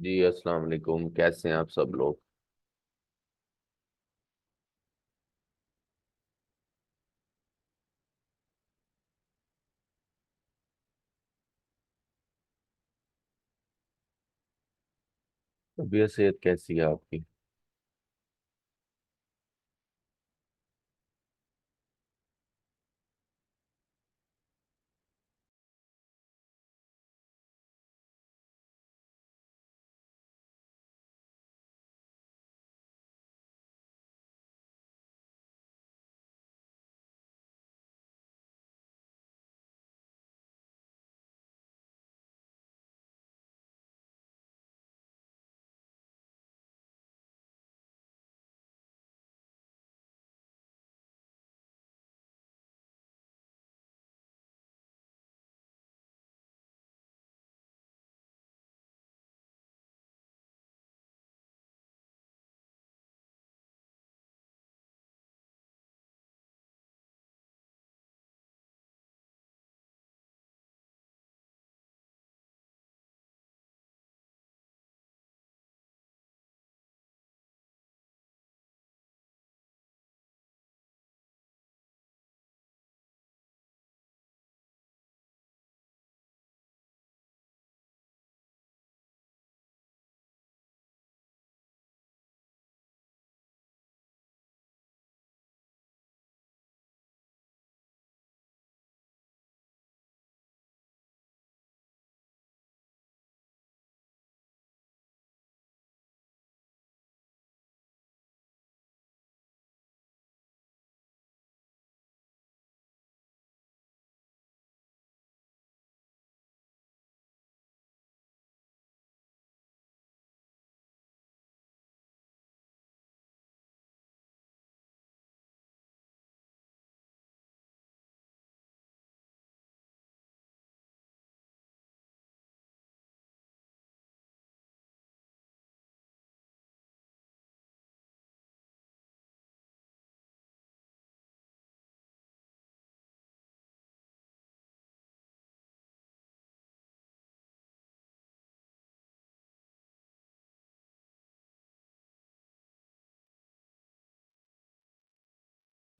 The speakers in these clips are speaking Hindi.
जी अस्सलाम वालेकुम। कैसे हैं आप सब लोग? तबीयत सेहत कैसी है आपकी?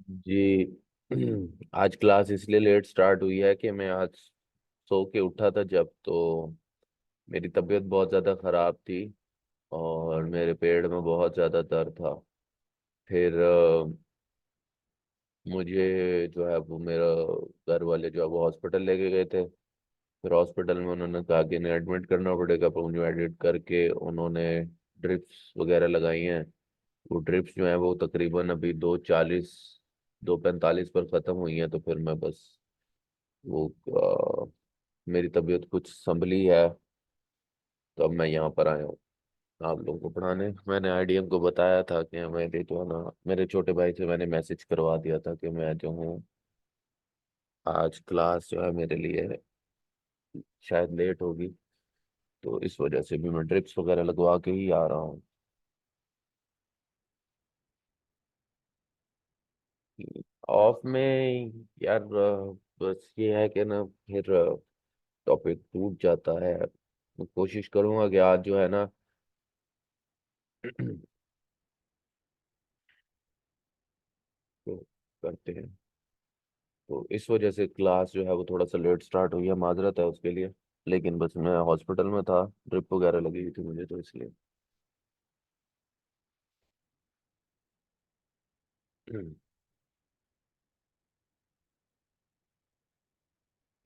जी। आज क्लास इसलिए लेट स्टार्ट हुई है कि मैं आज सो के उठा था जब तो मेरी तबीयत बहुत ज़्यादा ख़राब थी और मेरे पेट में बहुत ज़्यादा दर्द था। फिर मुझे जो है वो मेरा घर वाले जो है वो हॉस्पिटल लेके गए थे। फिर हॉस्पिटल में उन्होंने कहा कि इन्हें एडमिट करना पड़ेगा, पर मुझे एडमिट करके उन्होंने ड्रिप्स वगैरह लगाई हैं। वो ड्रिप्स जो है वो तकरीबन अभी 2:40 2:45 पर ख़त्म हुई हैं। तो फिर मैं बस वो मेरी तबीयत कुछ संभली है, तो अब मैं यहाँ पर आया हूँ आप लोगों को पढ़ाने। मैंने आईडीएम को बताया था कि मेरे जो है ना, मेरे छोटे भाई से मैंने मैसेज करवा दिया था कि मैं जो हूँ आज क्लास जो है मेरे लिए शायद लेट होगी, तो इस वजह से भी मैं ड्रिप्स वगैरह लगवा के ही आ रहा हूँ। ऑफ में यार बस ये है कि ना फिर टॉपिक टूट जाता है। मैं कोशिश करूंगा कि आज जो है ना तो करते हैं। तो इस वजह से क्लास जो है वो थोड़ा सा लेट स्टार्ट हुई है, माजरत है उसके लिए। लेकिन बस मैं हॉस्पिटल में था, ड्रिप वगैरह लगी हुई थी मुझे, तो इसलिए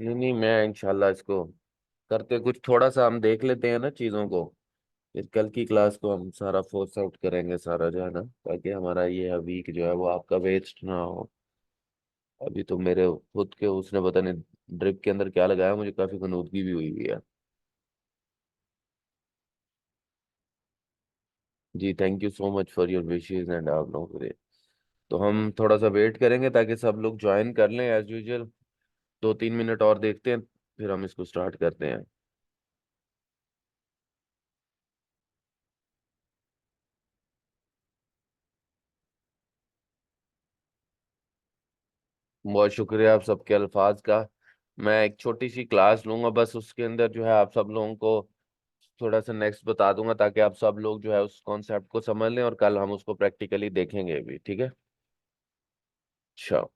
नहीं नहीं, मैं इंशाल्लाह इसको करते कुछ थोड़ा सा हम देख लेते हैं ना चीज़ों को। फिर कल की क्लास को हम सारा फोर्स आउट करेंगे सारा जो है ना, ताकि हमारा ये वीक जो है वो आपका वेस्ट ना हो। अभी तो मेरे खुद के उसने पता नहीं ड्रिप के अंदर क्या लगाया, मुझे काफी गनूदगी भी हुई हुई है। जी thank you so much for your wishes and आप लोगों के लिए। तो हम थोड़ा सा वेट करेंगे ताकि सब लोग ज्वाइन कर लें एज यूजुअल। 2-3 मिनट और देखते हैं, फिर हम इसको स्टार्ट करते हैं। बहुत शुक्रिया आप सबके अल्फाज का। मैं एक छोटी सी क्लास लूंगा, बस उसके अंदर जो है आप सब लोगों को थोड़ा सा नेक्स्ट बता दूंगा, ताकि आप सब लोग जो है उस कॉन्सेप्ट को समझ लें, और कल हम उसको प्रैक्टिकली देखेंगे भी, ठीक है। अच्छा।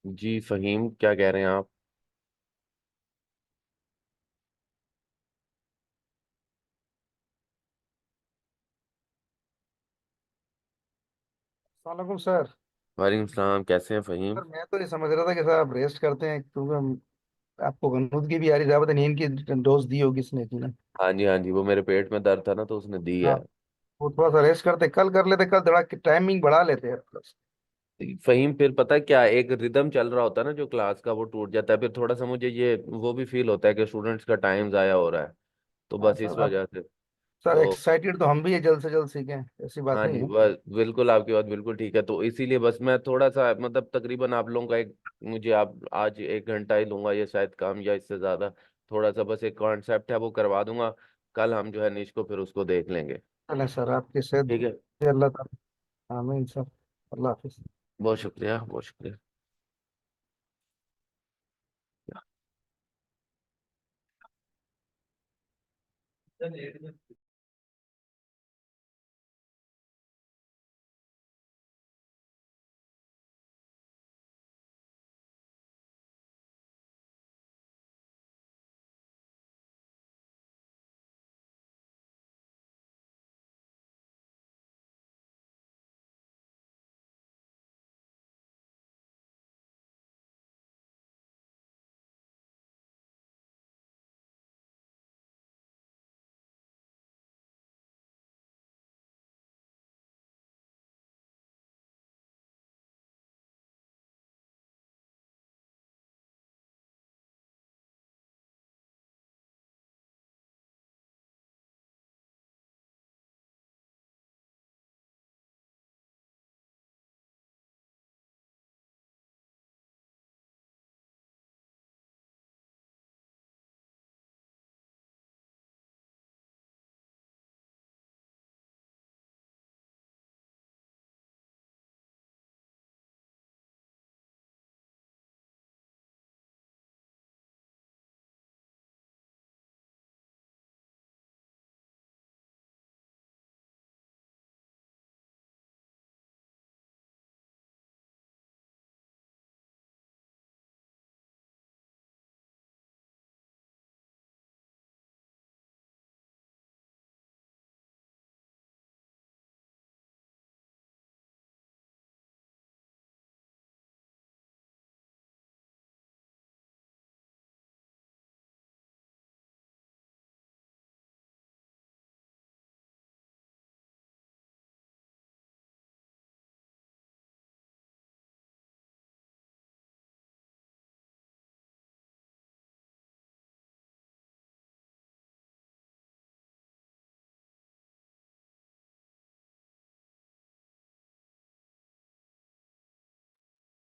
जी फहीम, क्या कह रहे हैं आप? वालेकुम सर। वालेकुम सलाम, कैसे हैं फहीम? सर मैं तो ये समझ रहा था कि सर आप रेस्ट करते हैं, क्योंकि आपको गनुद की भी आ रही थी, पता नींद की डोज दी होगी इसने की ना। हाँ जी, हाँ जी, वो मेरे पेट में दर्द था ना, तो उसने दी हाँ, है। वो थोड़ा सा रेस्ट करते, कल कर लेते, कल थोड़ा टाइमिंग बढ़ा लेते हैं प्लस। फहीम, फिर पता है क्या, एक रिदम चल रहा होता है ना जो क्लास का, वो टूट जाता है, फिर थोड़ा सा मुझे ये वो भी फील होता है कि स्टूडेंट्स का टाइम जाया हो रहा है, तो हाँ बस इस सर, आप वजह से। सर तो एक्साइटेड तो हम भी है जल्द से जल्द सीखें, ऐसी बात हाँ नहीं जी, है। बस बिल्कुल आपकी बात बिल्कुल ठीक है, तो इसीलिए बस मैं थोड़ा सा मतलब तकरीबन आप लोगों का एक, मुझे आप आज 1 घंटा ही लूंगा, ये शायद काम या इससे ज़्यादा। थोड़ा सा बस एक कॉन्सेप्ट है वो करवा दूंगा, कल हम जो है निश को फिर उसको देख लेंगे। चलें सर, आपकी सेहत ठीक है। अल्लाह ताला। आमीन सर। अल्लाह हाफिज। बहुत शुक्रिया, बहुत शुक्रिया।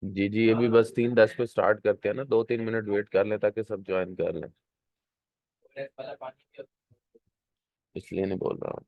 जी जी, अभी बस 3:10 पे स्टार्ट करते हैं ना, 2-3 मिनट वेट कर लें ताकि सब ज्वाइन कर लें, इसलिए नहीं बोल रहा हूँ।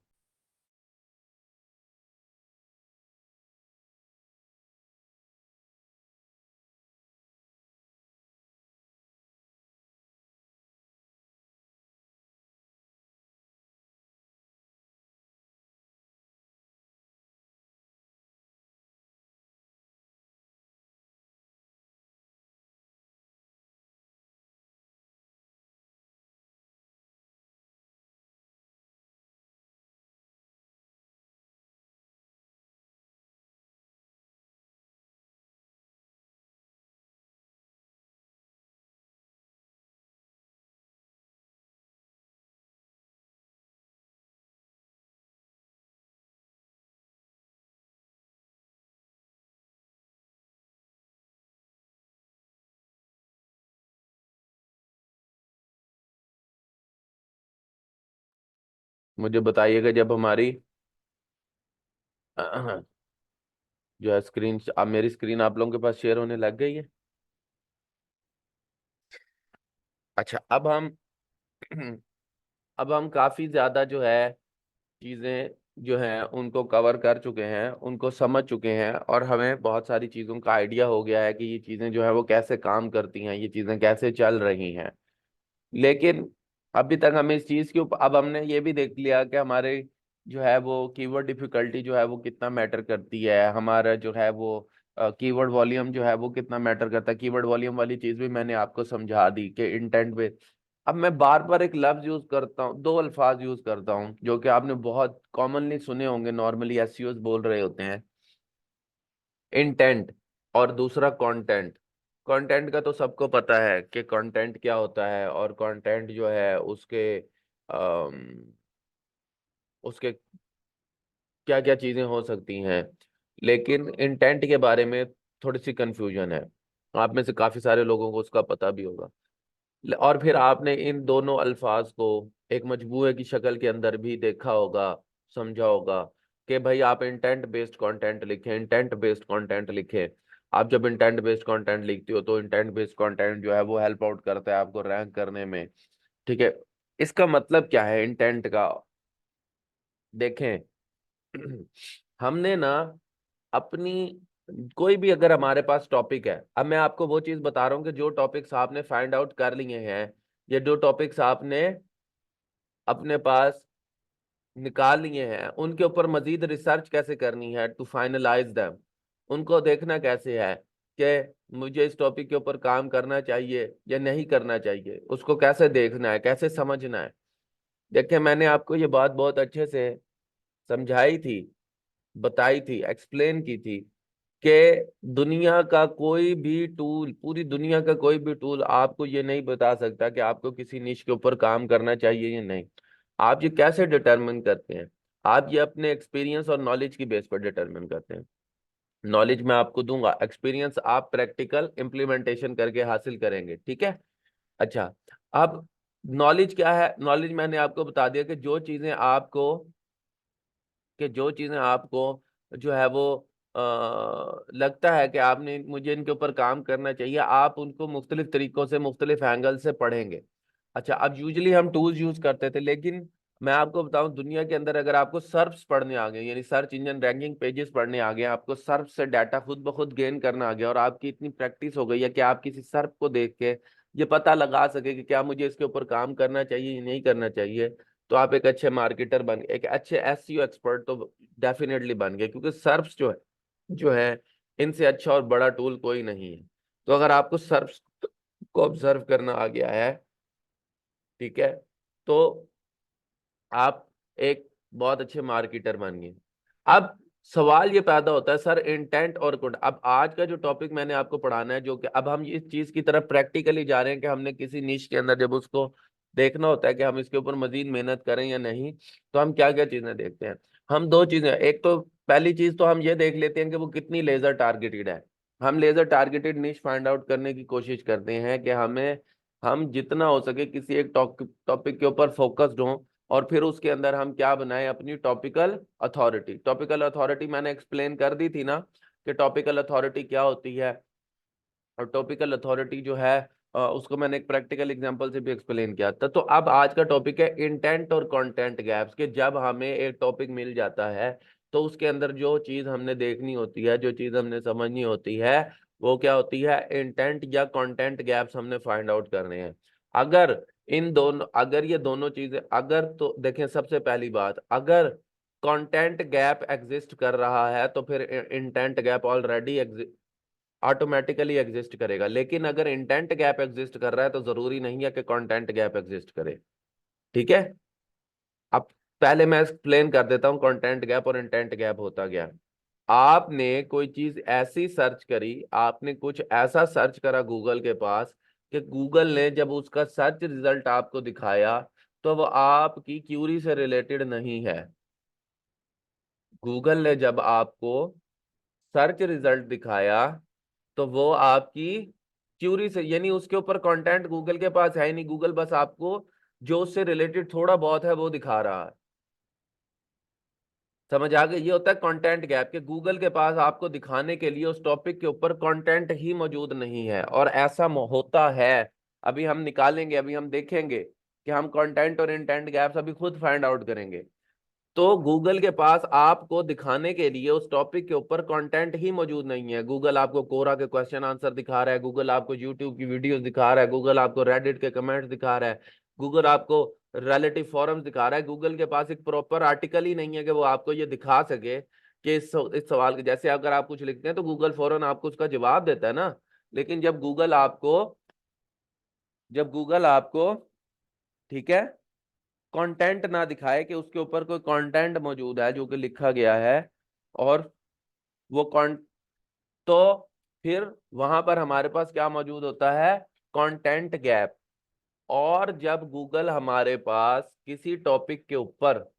मुझे बताइएगा जब हमारी जो है स्क्रीन, अब मेरी स्क्रीन आप लोगों के पास शेयर होने लग गई है। अच्छा, अब हम काफी ज्यादा जो है चीजें जो हैं उनको कवर कर चुके हैं, उनको समझ चुके हैं, और हमें बहुत सारी चीजों का आइडिया हो गया है कि ये चीजें जो है वो कैसे काम करती हैं, ये चीजें कैसे चल रही हैं। लेकिन अभी तक हमें इस चीज के ऊपर, अब हमने ये भी देख लिया कि हमारे जो है वो कीवर्ड डिफिकल्टी जो है वो कितना मैटर करती है, हमारा जो है वो कीवर्ड वॉल्यूम जो है वो कितना मैटर करता है। कीवर्ड वॉल्यूम वाली चीज भी मैंने आपको समझा दी कि इंटेंट पे। अब मैं बार बार एक लफ्ज यूज करता हूँ, दो अल्फाज यूज करता हूँ जो कि आपने बहुत कॉमनली सुने होंगे, नॉर्मली एसईओज बोल रहे होते हैं, इंटेंट और दूसरा कंटेंट। कंटेंट का तो सबको पता है कि कंटेंट क्या होता है, और कंटेंट जो है उसके क्या क्या चीजें हो सकती हैं। लेकिन इंटेंट के बारे में थोड़ी सी कंफ्यूजन है, आप में से काफी सारे लोगों को उसका पता भी होगा। और फिर आपने इन दोनों अल्फाज को एक मजमूए की शक्ल के अंदर भी देखा होगा, समझा होगा कि भाई आप इंटेंट बेस्ड कंटेंट लिखें, इंटेंट बेस्ड कंटेंट लिखें। आप जब इंटेंट बेस्ड कंटेंट लिखते हो तो इंटेंट बेस्ड कंटेंट जो है वो हेल्प आउट करता है आपको रैंक करने में। ठीक है, इसका मतलब क्या है इंटेंट का? देखें, हमने ना अपनी कोई भी अगर हमारे पास टॉपिक है, अब मैं आपको वो चीज बता रहा हूँ कि जो टॉपिक्स आपने फाइंड आउट कर लिए हैं, या जो टॉपिक्स आपने अपने पास निकाल लिए हैं, उनके ऊपर मजीद रिसर्च कैसे करनी है टू फाइनलाइज देम। उनको देखना कैसे है कि मुझे इस टॉपिक के ऊपर काम करना चाहिए या नहीं करना चाहिए, उसको कैसे देखना है, कैसे समझना है। देखिए, मैंने आपको ये बात बहुत अच्छे से समझाई थी, बताई थी, एक्सप्लेन की थी कि दुनिया का कोई भी टूल, पूरी दुनिया का कोई भी टूल आपको ये नहीं बता सकता कि आपको किसी निश के ऊपर काम करना चाहिए या नहीं। आप ये कैसे डिटरमिन करते हैं? आप ये अपने एक्सपीरियंस और नॉलेज की बेस पर डिटरमिन करते हैं। नॉलेज मैं आपको दूंगा, एक्सपीरियंस आप प्रैक्टिकल इम्प्लीमेंटेशन करके हासिल करेंगे। ठीक है? अच्छा, अब नॉलेज क्या है? नॉलेज मैंने आपको बता दिया कि जो चीजें आपको जो है वो लगता है कि आपने मुझे इनके ऊपर काम करना चाहिए, आप उनको मुख्तलिफ तरीकों से, मुख्तलिफ एंगल से पढ़ेंगे। अच्छा, अब यूजली हम टूल्स यूज करते थे, लेकिन मैं आपको बताऊं दुनिया के अंदर अगर आपको सर्च पढ़ने आ गए, यानी सर्च इंजन रैंकिंग पेजेस पढ़ने आ गए, आपको सर्च से डाटा खुद ब खुद गेन करना आ गया, और आपकी इतनी प्रैक्टिस हो गई है कि आप किसी सर्च को देख के ये पता लगा सके कि क्या मुझे इसके ऊपर काम करना चाहिए या नहीं करना चाहिए, तो आप एक अच्छे मार्केटर बन गए, एक अच्छे एसईओ एक्सपर्ट तो डेफिनेटली बन गए, क्योंकि सर्च जो है इनसे अच्छा और बड़ा टूल कोई नहीं है। तो अगर आपको सर्च को ऑब्जर्व करना आ गया है, ठीक है, तो आप एक बहुत अच्छे मार्केटर बन गए। अब सवाल ये पैदा होता है, सर इंटेंट और गुड, अब आज का जो टॉपिक मैंने आपको पढ़ाना है, जो कि अब हम इस चीज की तरफ प्रैक्टिकली जा रहे हैं कि हमने किसी निश के अंदर जब उसको देखना होता है कि हम इसके ऊपर मजीद मेहनत करें या नहीं, तो हम क्या क्या चीजें देखते हैं। हम दो चीजें, एक तो पहली चीज तो हम ये देख लेते हैं कि वो कितनी लेजर टारगेटेड है। हम लेजर टारगेटेड निश फाइंड आउट करने की कोशिश करते हैं कि हम जितना हो सके किसी एक टॉपिक के ऊपर फोकस्ड हों, और फिर उसके अंदर हम क्या बनाए, अपनी टॉपिकल अथॉरिटी। टॉपिकल अथॉरिटी मैंने एक्सप्लेन कर दी थी ना कि टॉपिकल अथॉरिटी क्या होती है। और टॉपिकल अथॉरिटी जो है उसको मैंने एक प्रैक्टिकल एग्जांपल से भी एक्सप्लेन किया था। तो अब आज का टॉपिक है इंटेंट और कंटेंट गैप्स, के जब हमें एक टॉपिक मिल जाता है तो उसके अंदर जो चीज हमने देखनी होती है, जो चीज हमने समझनी होती है, वो क्या होती है, इंटेंट या कंटेंट गैप्स हमने फाइंड आउट करने हैं। अगर अगर ये दोनों चीजें, अगर तो देखें, सबसे पहली बात, अगर कंटेंट गैप एग्जिस्ट कर रहा है तो फिर intent gap already automatically exist करेगा। लेकिन अगर इंटेंट गैप एग्जिस्ट कर रहा है तो जरूरी नहीं है कि कंटेंट गैप एग्जिस्ट करे। ठीक है? अब पहले मैं एक्सप्लेन कर देता हूं कंटेंट गैप और इंटेंट गैप होता क्या। आपने कोई चीज ऐसी सर्च करी, आपने कुछ ऐसा सर्च करा गूगल के पास, कि गूगल ने जब उसका सर्च रिजल्ट आपको दिखाया तो वो आपकी क्यूरी से रिलेटेड नहीं है। गूगल ने जब आपको सर्च रिजल्ट दिखाया तो वो आपकी क्यूरी से, यानी उसके ऊपर कंटेंट गूगल के पास है ही नहीं, गूगल बस आपको जो उससे रिलेटेड थोड़ा बहुत है वो दिखा रहा है। समझ आ गई? ये होता है कंटेंट गैप, के गूगल के पास आपको दिखाने के लिए उस टॉपिक के ऊपर कंटेंट ही मौजूद नहीं है, और ऐसा होता है। अभी हम निकालेंगे, अभी हम देखेंगे कि हम कंटेंट और इंटेंट गैप्स अभी खुद फाइंड आउट करेंगे। तो गूगल के पास आपको दिखाने के लिए उस टॉपिक के ऊपर कंटेंट ही मौजूद नहीं है। गूगल आपको कोरा के क्वेश्चन आंसर दिखा रहा है, गूगल आपको यूट्यूब की वीडियोस दिखा रहा है, गूगल आपको रेडिट के कमेंट्स दिखा रहा है, गूगल आपको रिलेटिव फॉरम्स दिखा रहा है। गूगल के पास एक प्रॉपर आर्टिकल ही नहीं है कि वो आपको ये दिखा सके कि इस सवाल के जैसे अगर आप कुछ लिखते हैं तो गूगल फौरन आपको उसका जवाब देता है ना। लेकिन जब गूगल आपको ठीक है कंटेंट ना दिखाए कि उसके ऊपर कोई कंटेंट मौजूद है जो कि लिखा गया है, और वो कॉन तो फिर वहां पर हमारे पास क्या मौजूद होता है, कंटेंट गैप। और जब गूगल हमारे पास किसी टॉपिक के ऊपर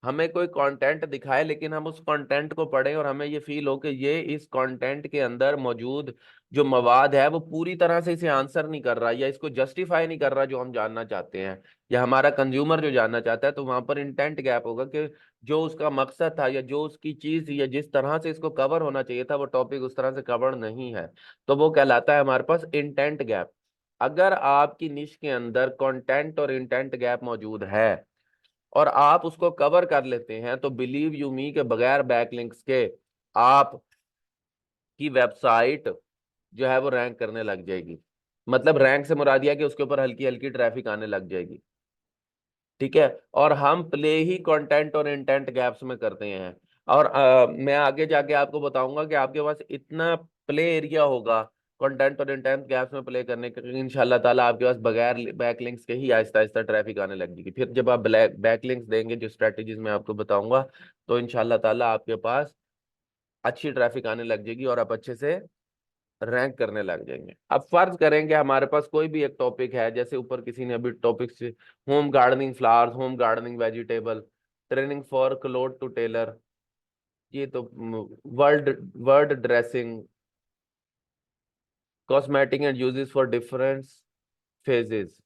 हमें कोई कंटेंट दिखाए लेकिन हम उस कंटेंट को पढ़ें और हमें ये फील हो कि ये इस कंटेंट के अंदर मौजूद जो मवाद है वो पूरी तरह से इसे आंसर नहीं कर रहा या इसको जस्टिफाई नहीं कर रहा जो हम जानना चाहते हैं या हमारा कंज्यूमर जो जानना चाहता है, तो वहां पर इंटेंट गैप होगा कि जो उसका मकसद था या जो उसकी चीज या जिस तरह से इसको कवर होना चाहिए था वो टॉपिक उस तरह से कवर नहीं है। तो वो कहलाता है हमारे पास इंटेंट गैप। अगर आपकी निश के अंदर कंटेंट और इंटेंट गैप मौजूद है और आप उसको कवर कर लेते हैं, तो बिलीव यू मी के बगैर बैकलिंक्स के आप की वेबसाइट जो है वो रैंक करने लग जाएगी। मतलब रैंक से मुराद यह है कि उसके ऊपर हल्की हल्की ट्रैफिक आने लग जाएगी। ठीक है। और हम प्ले ही कंटेंट और इंटेंट गैप्स में करते हैं। और मैं आगे जाके आपको बताऊंगा कि आपके पास इतना प्ले एरिया होगा कंटेंट और इंटेंट गैप्स में प्ले करने का, इंशाल्लाह ताला आपके पास बगैर बैकलिंक्स के ही आहिस्ता आहिस्ता ट्रैफिक आने लगेगी। फिर जब आप बैकलिंक्स देंगे जो स्ट्रेटेजीज मैं आपको बताऊंगा, तो इंशाल्लाह ताला आपके पास अच्छी ट्रैफिक आने लग जाएगी और आप अच्छे से रैंक करने लग जाएंगे। अब फर्ज करेंगे हमारे पास कोई भी एक टॉपिक है, जैसे ऊपर किसी ने अभी टॉपिक से home gardening flowers, home gardening vegetable, training for cloth to tailor, ये तो world word dressing, cosmetic and uses for different phases.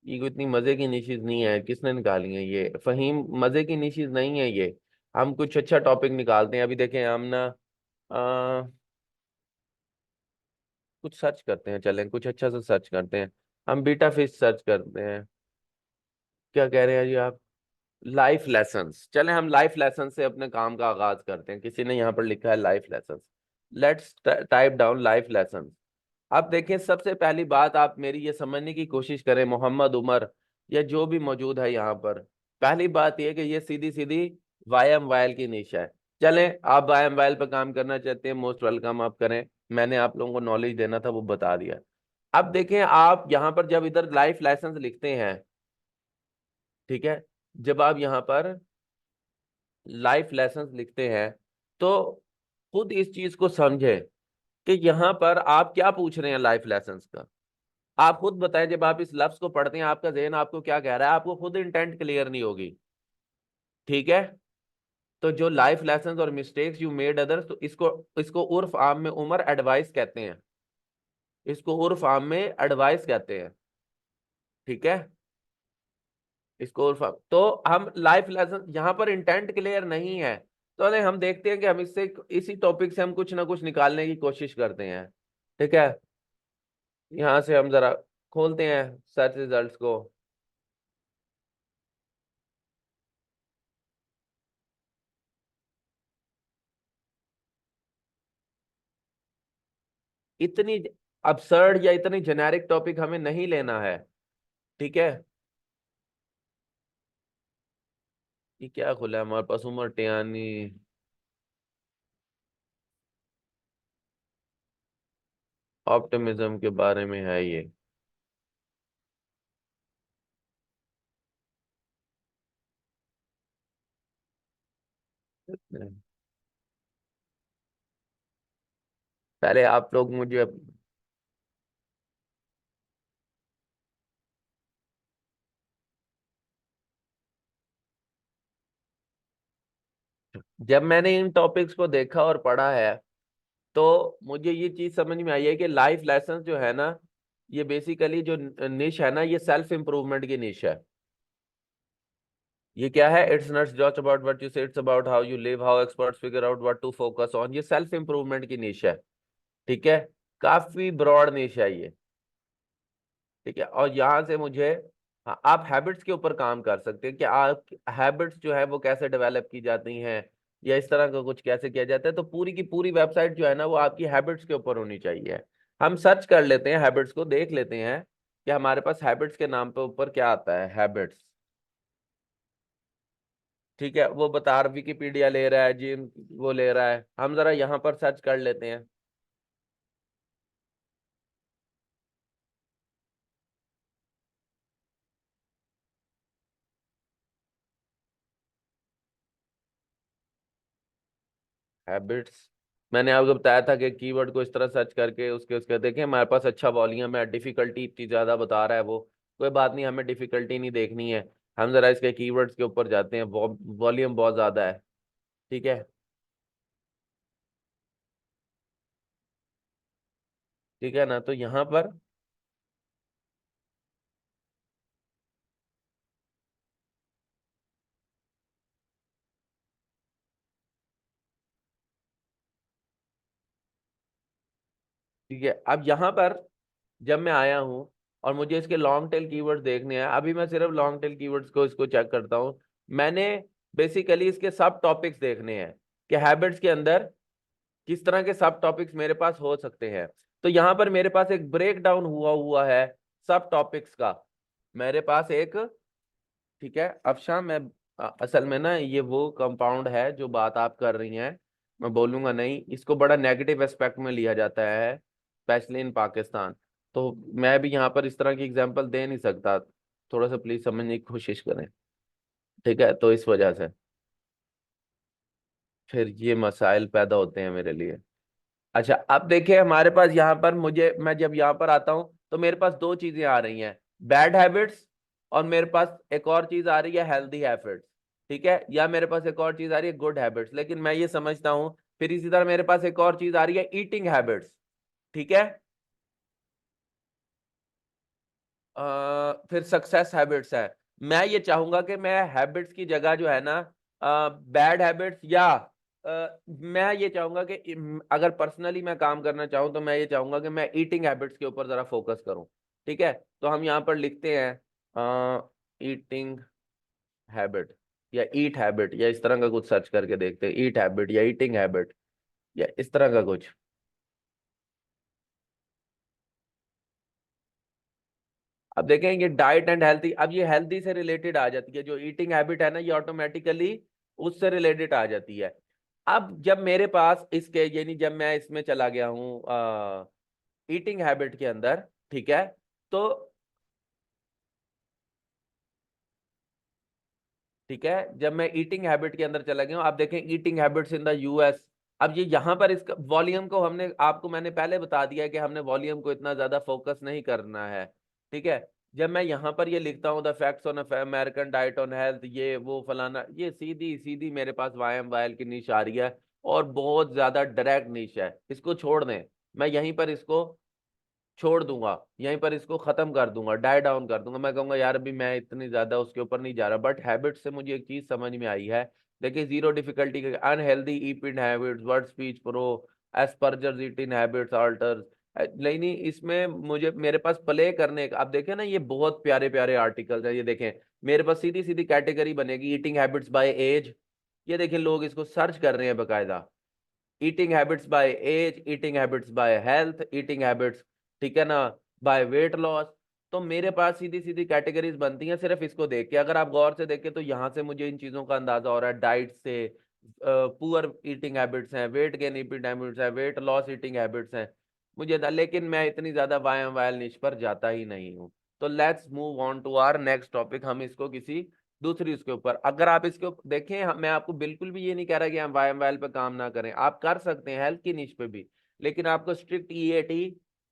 ये कोई इतनी मजे की निशीज नहीं है, किसने निकाली है ये फहीम, मजे की निशीज नहीं है ये। हम कुछ अच्छा टॉपिक निकालते हैं। अभी देखें हम ना कुछ सर्च करते हैं, चलें कुछ अच्छा सा सर्च करते हैं। हम बीटा फिश सर्च करते हैं। क्या कह रहे हैं जी आप, लाइफ लेसन्स। चलें हम लाइफ लेसन से अपने काम का आगाज करते हैं। किसी ने यहाँ पर लिखा है life lessons. Let's type down life lessons. अब देखें सबसे पहली बात, आप मेरी ये समझने की कोशिश करें, मोहम्मद उमर या जो भी मौजूद है यहाँ पर, पहली बात यह कि ये सीधी सीधी वाईएम वायल की निश है। चलें आप वाईएम वायल पर काम करना चाहते हैं, मोस्ट वेलकम आप करें। मैंने आप लोगों को नॉलेज देना था वो बता दिया। अब देखें आप यहाँ पर जब इधर लाइफ लाइसेंस लिखते हैं, ठीक है, जब आप यहाँ पर लाइफ लेसन्स लिखते हैं तो खुद इस चीज को समझे कि यहाँ पर आप क्या पूछ रहे हैं लाइफ लेसन्स का। आप खुद बताएं, जब आप इस लफ्ज को पढ़ते हैं आपका जहन आपको क्या कह रहा है, आपको खुद इंटेंट क्लियर नहीं होगी। ठीक है। तो जो लाइफ लेसन्स और मिस्टेक्स यू मेड अदर्स, तो इसको इसको उर्फ आम में उमर एडवाइस कहते हैं। इसको उर्फ आम में एडवाइस कहते हैं। ठीक है। इसको उर्फ तो हम लाइफ लेसन, यहाँ पर इंटेंट क्लियर नहीं है, तो हम देखते हैं कि हम इससे इसी टॉपिक से हम कुछ ना कुछ निकालने की कोशिश करते हैं। ठीक है। यहाँ से हम जरा खोलते हैं सर्च रिजल्ट्स को। इतनी absurd या इतनी जेनेरिक टॉपिक हमें नहीं लेना है। ठीक है। ये क्या खुला है हमारे पास, उमर टियानी ऑप्टिमिज्म के बारे में है ये। पहले आप लोग मुझे, जब मैंने इन टॉपिक्स को देखा और पढ़ा है तो मुझे ये चीज समझ में आई है कि लाइफ लेसन जो है ना, ये बेसिकली जो निश है ना, ये सेल्फ इंप्रूवमेंट की निश है। ये क्या है, it's not just about what you say, it's about how you live, how experts figure out what to focus on. ये सेल्फ इंप्रूवमेंट की निश है। ठीक है। काफी ब्रॉड निश है ये। ठीक है। और यहाँ से मुझे हाँ, आप हैबिट्स के ऊपर काम कर सकते हैं कि आप हैबिट्स जो है वो कैसे डेवलप की जाती हैं, या इस तरह का कुछ कैसे किया जाता है। तो पूरी की पूरी वेबसाइट जो है ना वो आपकी हैबिट्स के ऊपर होनी चाहिए। हम सर्च कर लेते हैं, हैबिट्स को देख लेते हैं कि हमारे पास हैबिट्स के नाम पे ऊपर क्या आता है, हैबिट्स। ठीक है, वो बता रहा, विकिपीडिया ले रहा है, जिम वो ले रहा है, हम जरा यहाँ पर सर्च कर लेते हैं। हैबिट्स, मैंने आपको बताया था कि कीवर्ड को इस तरह सर्च करके उसके उसके देखें, हमारे पास अच्छा वॉल्यूम है, डिफिकल्टी इतनी ज्यादा बता रहा है वो, कोई बात नहीं, हमें डिफिकल्टी नहीं देखनी है। हम जरा इसके कीवर्ड्स के ऊपर जाते हैं, वॉल्यूम बहुत ज्यादा है। ठीक है, ठीक है ना, तो यहाँ पर, ठीक है, अब यहाँ पर जब मैं आया हूँ और मुझे इसके लॉन्ग टेल कीवर्ड्स देखने हैं, अभी मैं सिर्फ लॉन्ग टेल कीवर्ड्स को इसको चेक करता हूँ। मैंने बेसिकली इसके सब टॉपिक्स देखने हैं कि हैबिट्स के अंदर किस तरह के सब टॉपिक्स मेरे पास हो सकते हैं। तो यहाँ पर मेरे पास एक ब्रेक डाउन हुआ हुआ है सब टॉपिक्स का, मेरे पास एक, ठीक है। अब शाम मैं असल में ना ये वो कंपाउंड है जो बात आप कर रही हैं, मैं बोलूंगा नहीं, इसको बड़ा नेगेटिव एस्पेक्ट में लिया जाता है, स्पेशली इन पाकिस्तान। तो मैं भी यहाँ पर इस तरह की एग्जांपल दे नहीं सकता, थोड़ा सा प्लीज समझने की कोशिश करें। ठीक है, तो इस वजह से फिर ये मसाइल पैदा होते हैं मेरे लिए। अच्छा, अब देखिए हमारे पास यहाँ पर, मुझे मैं जब यहाँ पर आता हूँ तो मेरे पास दो चीजें आ रही हैं, बैड हैबिट्स, और मेरे पास एक और चीज आ रही है, हेल्दी हैबिट्स। ठीक है, या मेरे पास एक और चीज आ रही है, गुड हैबिट्स। लेकिन मैं ये समझता हूँ, फिर इसी तरह मेरे पास एक और चीज आ रही है, ईटिंग हैबिट्स। ठीक है, फिर सक्सेस हैबिट्स है। मैं ये चाहूंगा कि मैं हैबिट्स की जगह जो है ना, बैड हैबिट्स, या मैं ये चाहूंगा कि अगर पर्सनली मैं काम करना चाहूँ तो मैं ये चाहूंगा कि मैं ईटिंग हैबिट्स के ऊपर जरा फोकस करूँ। ठीक है, तो हम यहाँ पर लिखते हैं ईटिंग हैबिट, या ईट हैबिट, या इस तरह का कुछ सर्च करके देखते हैं, ईट हैबिट या ईटिंग हैबिट, या इस तरह का कुछ। अब देखेंगे डाइट एंड हेल्थी, अब ये हेल्थी से रिलेटेड आ जाती है, जो ईटिंग हैबिट है ना ये ऑटोमेटिकली उससे रिलेटेड आ जाती है। अब जब मेरे पास इसके, यानी जब मैं इसमें चला गया हूँ ईटिंग हैबिट के अंदर, ठीक है, तो ठीक है, जब मैं ईटिंग हैबिट के अंदर चला गया हूँ, आप देखें eating habits in the US. अब ये यहाँ पर इसका वॉल्यूम को हमने आपको मैंने पहले बता दिया कि हमने वॉल्यूम को इतना ज्यादा फोकस नहीं करना है। ठीक है, जब मैं यहाँ पर ये लिखता हूँ, the facts on American diet on health, ये वो फलाना, ये सीधी सीधी मेरे पास वायम वायल की नीश आ रही है, और बहुत ज्यादा डायरेक्ट नीश है, इसको छोड़ दें। मैं यहीं पर इसको छोड़ दूंगा, यहीं पर इसको खत्म कर दूंगा, डाई डाउन कर दूंगा। मैं कहूंगा यार अभी मैं इतनी ज्यादा उसके ऊपर नहीं जा रहा। बट हैबिट से मुझे एक चीज समझ में आई है, देखिए जीरो डिफिकल्टी के, unhealthy eating habits, word speech pro, Asperger's eating habits altars. नहीं, इसमें मुझे मेरे पास प्ले करने का, आप देखें ना ये बहुत प्यारे प्यारे आर्टिकल्स है, ये देखें मेरे पास सीधी सीधी कैटेगरी बनेगी, ईटिंग हैबिट्स बाय एज। ये देखें लोग इसको सर्च कर रहे हैं बकायदा, eating habits by age, eating habits by health, eating habits, ठीक है ना, बाय वेट लॉस। तो मेरे पास सीधी सीधी कैटेगरीज बनती हैं सिर्फ इसको देख के। अगर आप गौर से देखें तो यहाँ से मुझे इन चीजों का अंदाजा हो रहा है, डाइट से, पुअर ईटिंग हैबिट्स हैं, वेट गेन ईटिंग हैबिट्स हैं, वेट लॉस ईटिंग हैबिट्स हैं, लेकिन मैं इतनी ज्यादा वायम वायल निश पर जाता ही नहीं हूँ। तो let's move on to our next topic, हम इसको किसी दूसरी उसके ऊपर, अगर आप इसके देखें, मैं आपको बिल्कुल भी ये नहीं कह रहा कि हम वाई एम पे काम ना करें, आप कर सकते हैं हेल्थ की निश पे भी, लेकिन आपको स्ट्रिक्ट ईएटी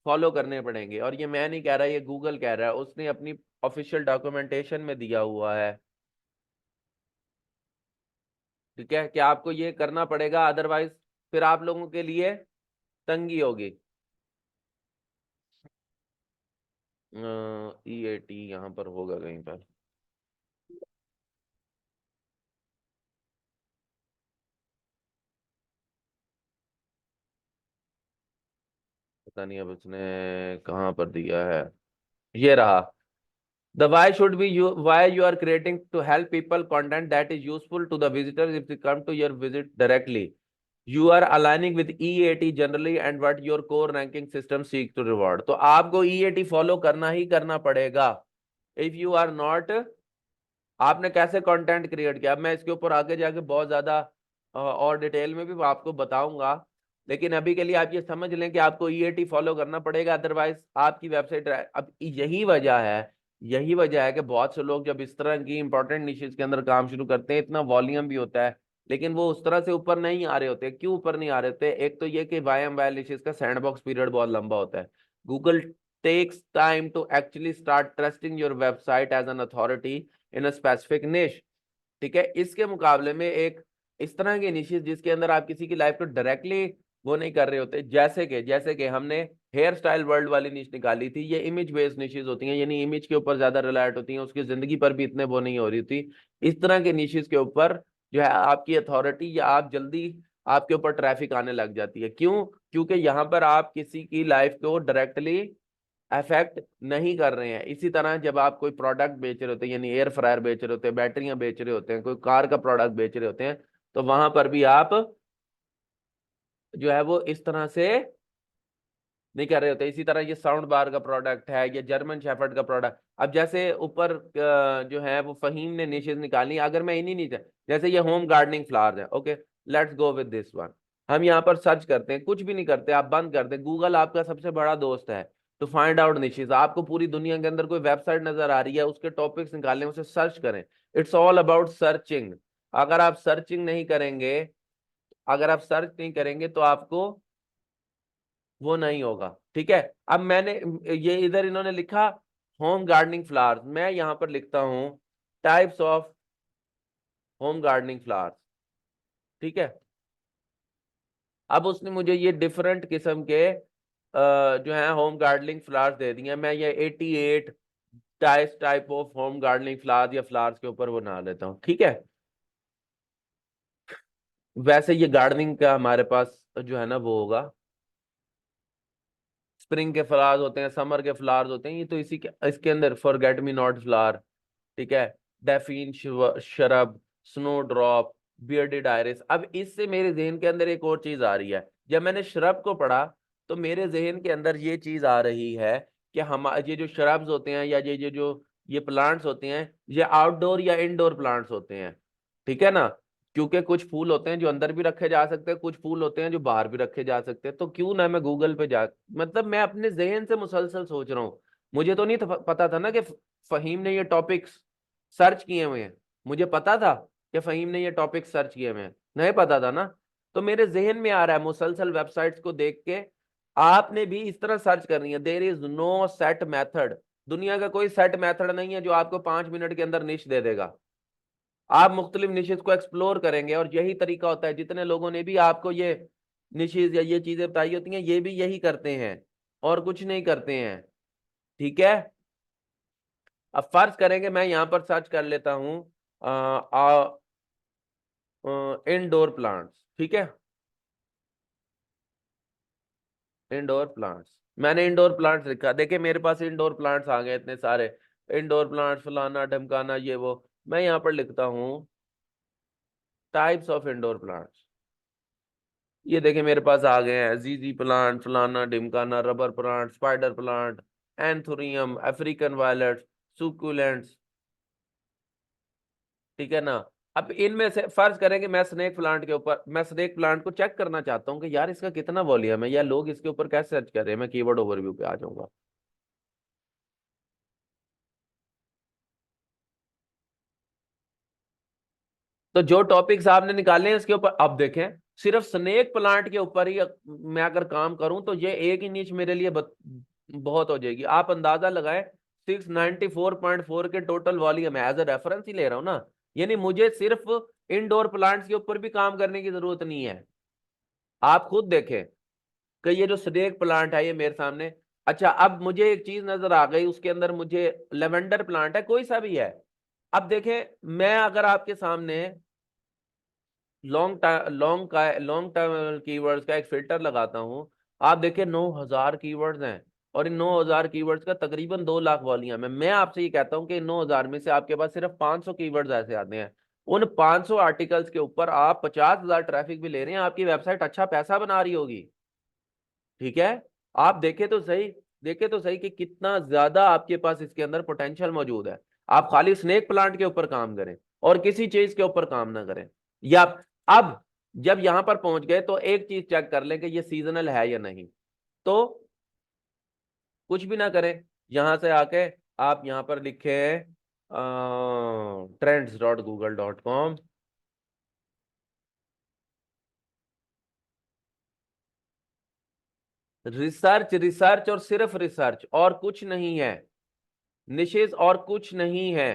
फॉलो करने पड़ेंगे। और ये मैं नहीं कह रहा, ये गूगल कह रहा है, उसने अपनी ऑफिशियल डॉक्यूमेंटेशन में दिया हुआ है। ठीक है, कि आपको ये करना पड़ेगा, अदरवाइज फिर आप लोगों के लिए तंगी होगी। ईएटी यहाँ पर होगा कहीं पर, पता नहीं अब उसने कहाँ पर दिया है, ये रहा। The why should be you, why you are creating to help people content that is useful to the visitors if they come to your visit directly. You are aligning with EAT generally and what your core ranking system seek to reward. तो आपको EAT फॉलो करना ही करना पड़ेगा. If you are not, आपने कैसे कंटेंट क्रिएट किया, अब मैं इसके ऊपर आगे जाके बहुत ज्यादा और डिटेल में भी आपको बताऊंगा, लेकिन अभी के लिए आप ये समझ लें कि आपको ईएटी फॉलो करना पड़ेगा, अदरवाइज आपकी वेबसाइट. अब यही वजह है कि बहुत से लोग जब इस तरह की इंपॉर्टेंट निशेस के अंदर काम शुरू करते हैं, इतना वॉल्यूम भी होता है, लेकिन वो उस तरह से ऊपर नहीं आ रहे होते. क्यों ऊपर नहीं आ रहे होते? एक तो ये कि वाई निशेस का सैंडबॉक्स पीरियड बहुत लंबा होता है. Google takes time to actually start trusting your website as an authority in a specific निश. ठीक है, इसके मुकाबले में एक इस तरह के निशेस जिसके अंदर आप किसी की लाइफ को डायरेक्टली वो नहीं कर रहे होते, जैसे कि हमने हेयर स्टाइल वर्ल्ड वाली निश निकाली थी, ये इमेज बेस्ड निशेस होती हैं, यानी इमेज के ऊपर ज्यादा रिलायट होती हैं, उसकी जिंदगी पर भी इतने वो नहीं हो रही थी. इस तरह के निशेस के ऊपर जो है आपकी अथॉरिटी या आप जल्दी आपके ऊपर ट्रैफिक आने लग जाती है. क्यों? क्योंकि यहाँ पर आप किसी की लाइफ को डायरेक्टली अफेक्ट नहीं कर रहे हैं. इसी तरह जब आप कोई प्रोडक्ट बेच रहे होते हैं, यानी एयर फ्रायर बेच रहे होते हैं, बैटरियां बेच रहे होते हैं, कोई कार का प्रोडक्ट बेच रहे होते हैं, तो वहां पर भी आप जो है वो इस तरह से नहीं कर रहे होते. इसी तरह ये साउंड बार का प्रोडक्ट है, ये जर्मन शेफर्ड का प्रोडक्ट. अब जैसे ऊपर जो है वो फहीम ने निशेज निकाली, अगर मैं इन्हीं नीचे जैसे ये होम गार्डनिंग फ्लावर्स है, okay, let's go with this one. हम यहाँ पर सर्च करते हैं, कुछ भी नहीं करते, आप बंद कर दें, गूगल आपका सबसे बड़ा दोस्त है टू फाइंड आउट निशेज. आपको पूरी दुनिया के अंदर कोई वेबसाइट नजर आ रही है, उसके टॉपिक्स निकालें, उसे सर्च करें. It's all about searching. अगर आप सर्चिंग नहीं करेंगे, अगर आप सर्च नहीं करेंगे तो आपको वो नहीं होगा. ठीक है, अब मैंने ये इधर इन्होंने लिखा होम गार्डनिंग फ्लावर्स, मैं यहां पर लिखता हूं types of home gardening flowers. ठीक है, अब उसने मुझे ये डिफरेंट किस्म के जो है होम गार्डनिंग फ्लावर्स दे दिए. मैं ये 88 type of home gardening flowers या फ्लावर्स के ऊपर वो बना लेता हूँ. ठीक है, वैसे ये गार्डनिंग का हमारे पास जो है ना वो होगा, स्प्रिंग के फ्लावर्स होते हैं, समर के फ्लावर्स होते हैं, ये तो इसी के इसके अंदर फॉरगेट मी नॉट फ्लावर. ठीक है, डेफिन शरब, स्नो ड्रॉप, बियर्डेड आयरिस. अब इससे मेरे जहन के अंदर एक और चीज आ रही है. जब मैंने शरब को पढ़ा तो मेरे जहन के अंदर ये चीज आ रही है कि हम ये जो शरब्स होते हैं या ये जो ये प्लांट्स होते हैं, ये आउटडोर या इनडोर प्लांट्स होते हैं. ठीक है ना, क्योंकि कुछ फूल होते हैं जो अंदर भी रखे जा सकते हैं, कुछ फूल होते हैं जो बाहर भी रखे जा सकते हैं. तो क्यों ना मैं गूगल पे जा, मतलब मैं अपने जहन से मुसलसल सोच रहा हूँ. मुझे तो नहीं पता था ना कि फहीम ने ये टॉपिक्स सर्च किए हुए हैं. मुझे पता था कि फहीम ने ये टॉपिक सर्च किए हुए हैं? नहीं पता था ना. तो मेरे जहन में आ रहा है मुसलसल वेबसाइट्स को देख के आपने भी इस तरह सर्च करनी है. There is no set method. दुनिया का कोई सेट मेथड नहीं है जो आपको 5 मिनट के अंदर निश दे देगा. आप मुख्तलिफ निशेज को एक्सप्लोर करेंगे और यही तरीका होता है. जितने लोगों ने भी आपको ये निशेज या ये चीजें बताई होती हैं, ये भी यही करते हैं और कुछ नहीं करते हैं. ठीक है, अब फर्ज करेंगे मैं यहां पर सर्च कर लेता हूं इंडोर प्लांट्स. ठीक है, इंडोर प्लांट्स, मैंने इंडोर प्लांट्स लिखा, देखिए मेरे पास इंडोर प्लांट्स आ गए इतने सारे. इंडोर प्लांट्स फलाना ढमकाना ये वो. मैं यहाँ पर लिखता हूँ टाइप्स ऑफ इंडोर प्लांट्स. ये देखिए मेरे पास आ गए हैं जीजी प्लांट, फलाना ढिमकाना, rubber plant, spider plant, anthurium, African violets, succulents. ठीक है ना. अब इनमें से फर्ज करें कि मैं स्नेक प्लांट के ऊपर, मैं स्नेक प्लांट को चेक करना चाहता हूँ कि यार इसका कितना वॉल्यूम है या लोग इसके ऊपर कैसे सर्च कर रहे हैं. मैं कीवर्ड ओवरव्यू पे आ जाऊंगा. तो जो टॉपिक्स आपने निकाले हैं इसके ऊपर, अब देखें सिर्फ स्नेक प्लांट के ऊपर ही मैं अगर काम करूं तो ये एक ही नीच मेरे लिए बहुत हो जाएगी. आप अंदाजा लगाएं 694.4 के टोटल वॉल्यूम है. एज अ रेफरेंस ही ले रहा हूं ना, यानी मुझे सिर्फ इंडोर प्लांट्स के ऊपर भी काम करने की जरूरत नहीं है. आप खुद देखें कि ये जो स्नेक प्लांट है ये मेरे सामने. अच्छा, अब मुझे एक चीज नजर आ गई, उसके अंदर मुझे लेवेंडर प्लांट है, कोई सा भी है. अब देखें मैं अगर आपके सामने लॉन्ग टर्म कीवर्ड्स का एक फिल्टर लगाता हूं, आप देखिए 9,000 कीवर्ड्स हैं. और इन 9,000 कीवर्ड्स का तकरीबन 2 लाख वॉल्यूम है। मैं आपसे ये कहता हूं कि इन 9,000 में से आपके पास सिर्फ 500 कीवर्ड्स ऐसे आते हैं। उन 500 आर्टिकल्स के ऊपर आप 50,000 ट्रैफिक भी ले रहे हैं, आपकी वेबसाइट अच्छा पैसा बना रही होगी। ठीक है, आप देखे तो सही, देखे तो सही कि कितना ज्यादा आपके पास इसके अंदर पोटेंशियल मौजूद है। आप खाली स्नेक प्लांट के ऊपर काम करें और किसी चीज के ऊपर काम ना करें। या अब जब यहां पर पहुंच गए तो एक चीज चेक कर लें कि ये सीजनल है या नहीं। तो कुछ भी ना करें, यहां से आके आप यहां पर लिखे trends.google.com। रिसर्च, रिसर्च और सिर्फ रिसर्च, और कुछ नहीं है। निशेष और कुछ नहीं है।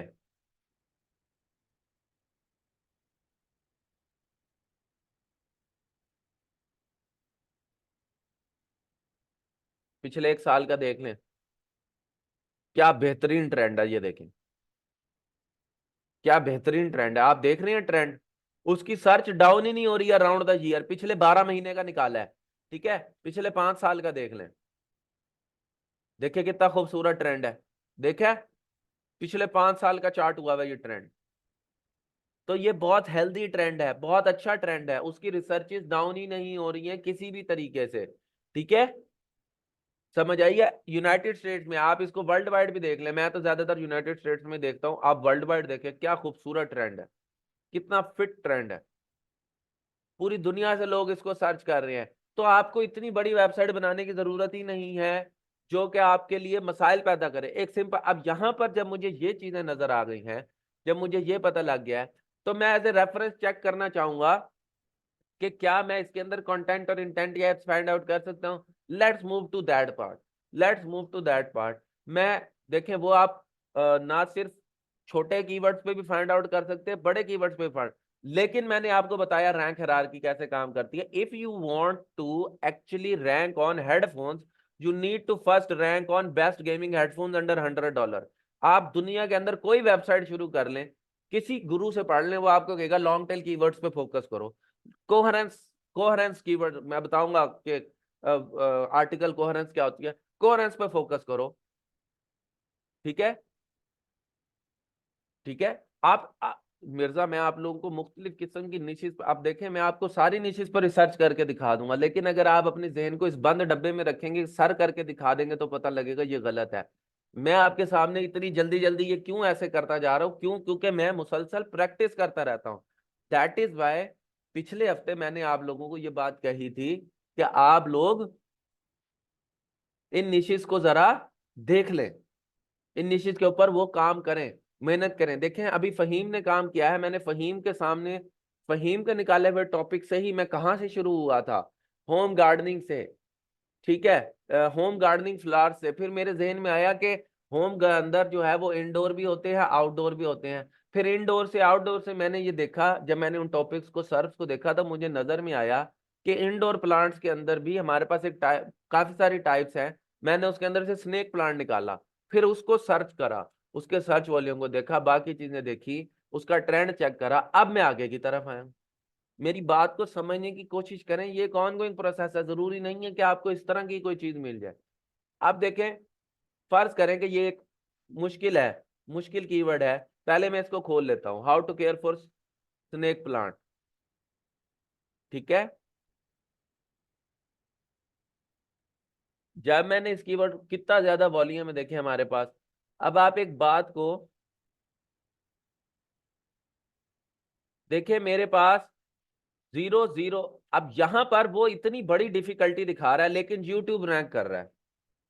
पिछले 1 साल का देख लें, क्या बेहतरीन ट्रेंड है, ये देखें क्या बेहतरीन ट्रेंड है। आप देख रहे हैं ट्रेंड, उसकी सर्च डाउन ही नहीं हो रही है अराउंड द ईयर। पिछले 12 महीने का निकाला है, ठीक है, पिछले 5 साल का देख लें, देखिए कितना खूबसूरत ट्रेंड है। देखा, पिछले 5 साल का चार्ट हुआ है ये ट्रेंड। तो ये बहुत हेल्दी ट्रेंड है, बहुत अच्छा ट्रेंड है, उसकी रिसर्चेस डाउन ही नहीं हो रही हैं किसी भी तरीके से। ठीक है, समझ आइए। यूनाइटेड स्टेट्स में, आप इसको वर्ल्ड वाइड भी देख लें, मैं तो ज्यादातर यूनाइटेड स्टेट्स में देखता हूं, आप वर्ल्ड वाइड देखें क्या खूबसूरत ट्रेंड है, कितना फिट ट्रेंड है। पूरी दुनिया से लोग इसको सर्च कर रहे हैं। तो आपको इतनी बड़ी वेबसाइट बनाने की जरूरत ही नहीं है जो कि आपके लिए मसाइल पैदा करे। एक सिंपल, अब यहां पर जब मुझे ये चीजें नजर आ गई हैं, जब मुझे ये पता लग गया है, तो मैं एज ए रेफरेंस चेक करना चाहूंगा कि क्या मैं इसके अंदर कंटेंट और इंटेंट या फाइंड आउट कर सकता हूँ। Let's move to that part, let's move to that part. मैं, देखें वो आप ना सिर्फ छोटे कीवर्ड्स पे भी फाइंड आउट कर सकते हैं, बड़े कीवर्ड्स पे फाइंड, लेकिन मैंने आपको बताया रैंक हायरार्की कैसे काम करती है। If you want to actually rank on headphones, you need to first rank on best gaming headphones under $100। आप दुनिया के अंदर कोई वेबसाइट शुरू कर लें, किसी गुरु से पढ़ लें, वो आपको कहेगा लॉन्ग टेल कीवर्ड्स पे फोकस करो। कोहरेंस, कोहरेंस कीवर्ड मैं बताऊंगा कि आर्टिकल कोहरेंस क्या होती है, कोहरेंस पे फोकस करो। ठीक है, ठीक है। मिर्जा, मैं आप लोगों को मुख्तलिफ किस्म की निशेस, आप देखें मैं आपको सारी निशेस पर रिसर्च करके दिखा दूंगा, लेकिन अगर आप अपने जहन को इस बंद डब्बे में रखेंगे, सर करके दिखा देंगे, तो पता लगेगा ये गलत है। मैं आपके सामने इतनी जल्दी जल्दी ये क्यों ऐसे करता जा रहा हूँ, क्यों? क्योंकि मैं मुसलसल प्रैक्टिस करता रहता हूँ। दैट इज वाई पिछले हफ्ते मैंने आप लोगों को ये बात कही थी कि आप लोग इन निशेस को जरा देख लें, इन निशित के ऊपर वो काम करें, मेहनत करें। देखें अभी फहीम ने काम किया है, मैंने फहीम के सामने, फहीम के निकाले हुए टॉपिक से ही मैं कहां से शुरू हुआ था, होम गार्डनिंग से। ठीक है, होम गार्डनिंग फ्लावर से। फिर मेरे जहन में आया कि होम के अंदर जो है वो इंडोर भी होते हैं, आउटडोर भी होते हैं। फिर इंडोर से आउटडोर से मैंने ये देखा, जब मैंने उन टॉपिक्स को सर्च को देखा, तो मुझे नजर में आया कि इंडोर प्लांट्स के अंदर भी हमारे पास एक टाइप, काफी सारी टाइप्स हैं। मैंने उसके अंदर से स्नेक प्लांट निकाला, फिर उसको सर्च करा, उसके सर्च वॉल्यूम को देखा, बाकी चीजें देखी, उसका ट्रेंड चेक करा, अब मैं आगे की तरफ आया। मेरी बात को समझने की कोशिश करें, ये एक ऑनगोइंग प्रोसेस है, जरूरी नहीं है कि आपको इस तरह की कोई चीज मिल जाए। आप देखें, फर्ज करें कि ये एक मुश्किल है, मुश्किल कीवर्ड है, पहले मैं इसको खोल लेता हूं, how to care for snake plant. ठीक है, जब मैंने इस कीवर्ड, कितना ज्यादा वॉल्यूम है देखें हमारे पास। अब आप एक बात को देखें, मेरे पास 0 0। अब यहां पर वो इतनी बड़ी डिफिकल्टी दिखा रहा है, लेकिन यूट्यूब रैंक कर रहा है,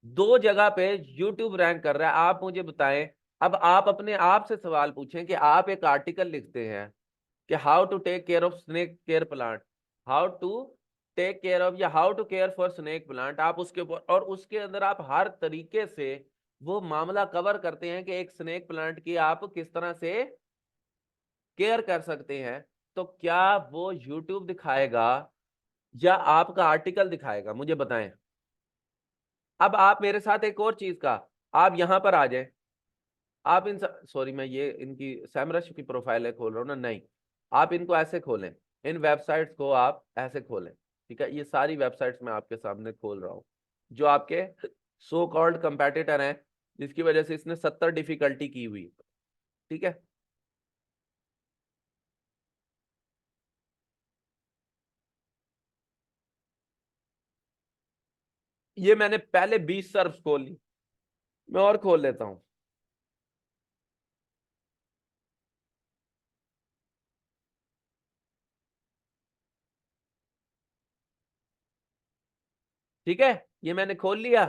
2 जगह पे यूट्यूब रैंक कर रहा है। आप मुझे बताएं, अब आप अपने आप से सवाल पूछें कि आप एक आर्टिकल लिखते हैं कि how to take care of snake care plant, how to take care of, या how to care for snake plant, आप उसके ऊपर, और उसके अंदर आप हर तरीके से वो मामला कवर करते हैं कि एक स्नेक प्लांट की आप किस तरह से केयर कर सकते हैं। तो क्या वो यूट्यूब दिखाएगा या आपका आर्टिकल दिखाएगा, मुझे बताएं। अब आप मेरे साथ एक और चीज का, आप यहां पर आ जाए, आप इन, सॉरी मैं ये इनकी सैमरश की प्रोफाइल है खोल रहा हूँ ना, नहीं, आप इनको ऐसे खोलें, इन वेबसाइट्स को आप ऐसे खोलें। ठीक है, ये सारी वेबसाइट्स मैं आपके सामने खोल रहा हूँ जो आपके सो कॉल्ड कंपेटिटर है, जिसकी वजह से इसने 70 डिफिकल्टी की हुई। ठीक है, ये मैंने पहले 20 सर्व्स खोल ली, मैं और खोल लेता हूं। ठीक है, ये मैंने खोल लिया,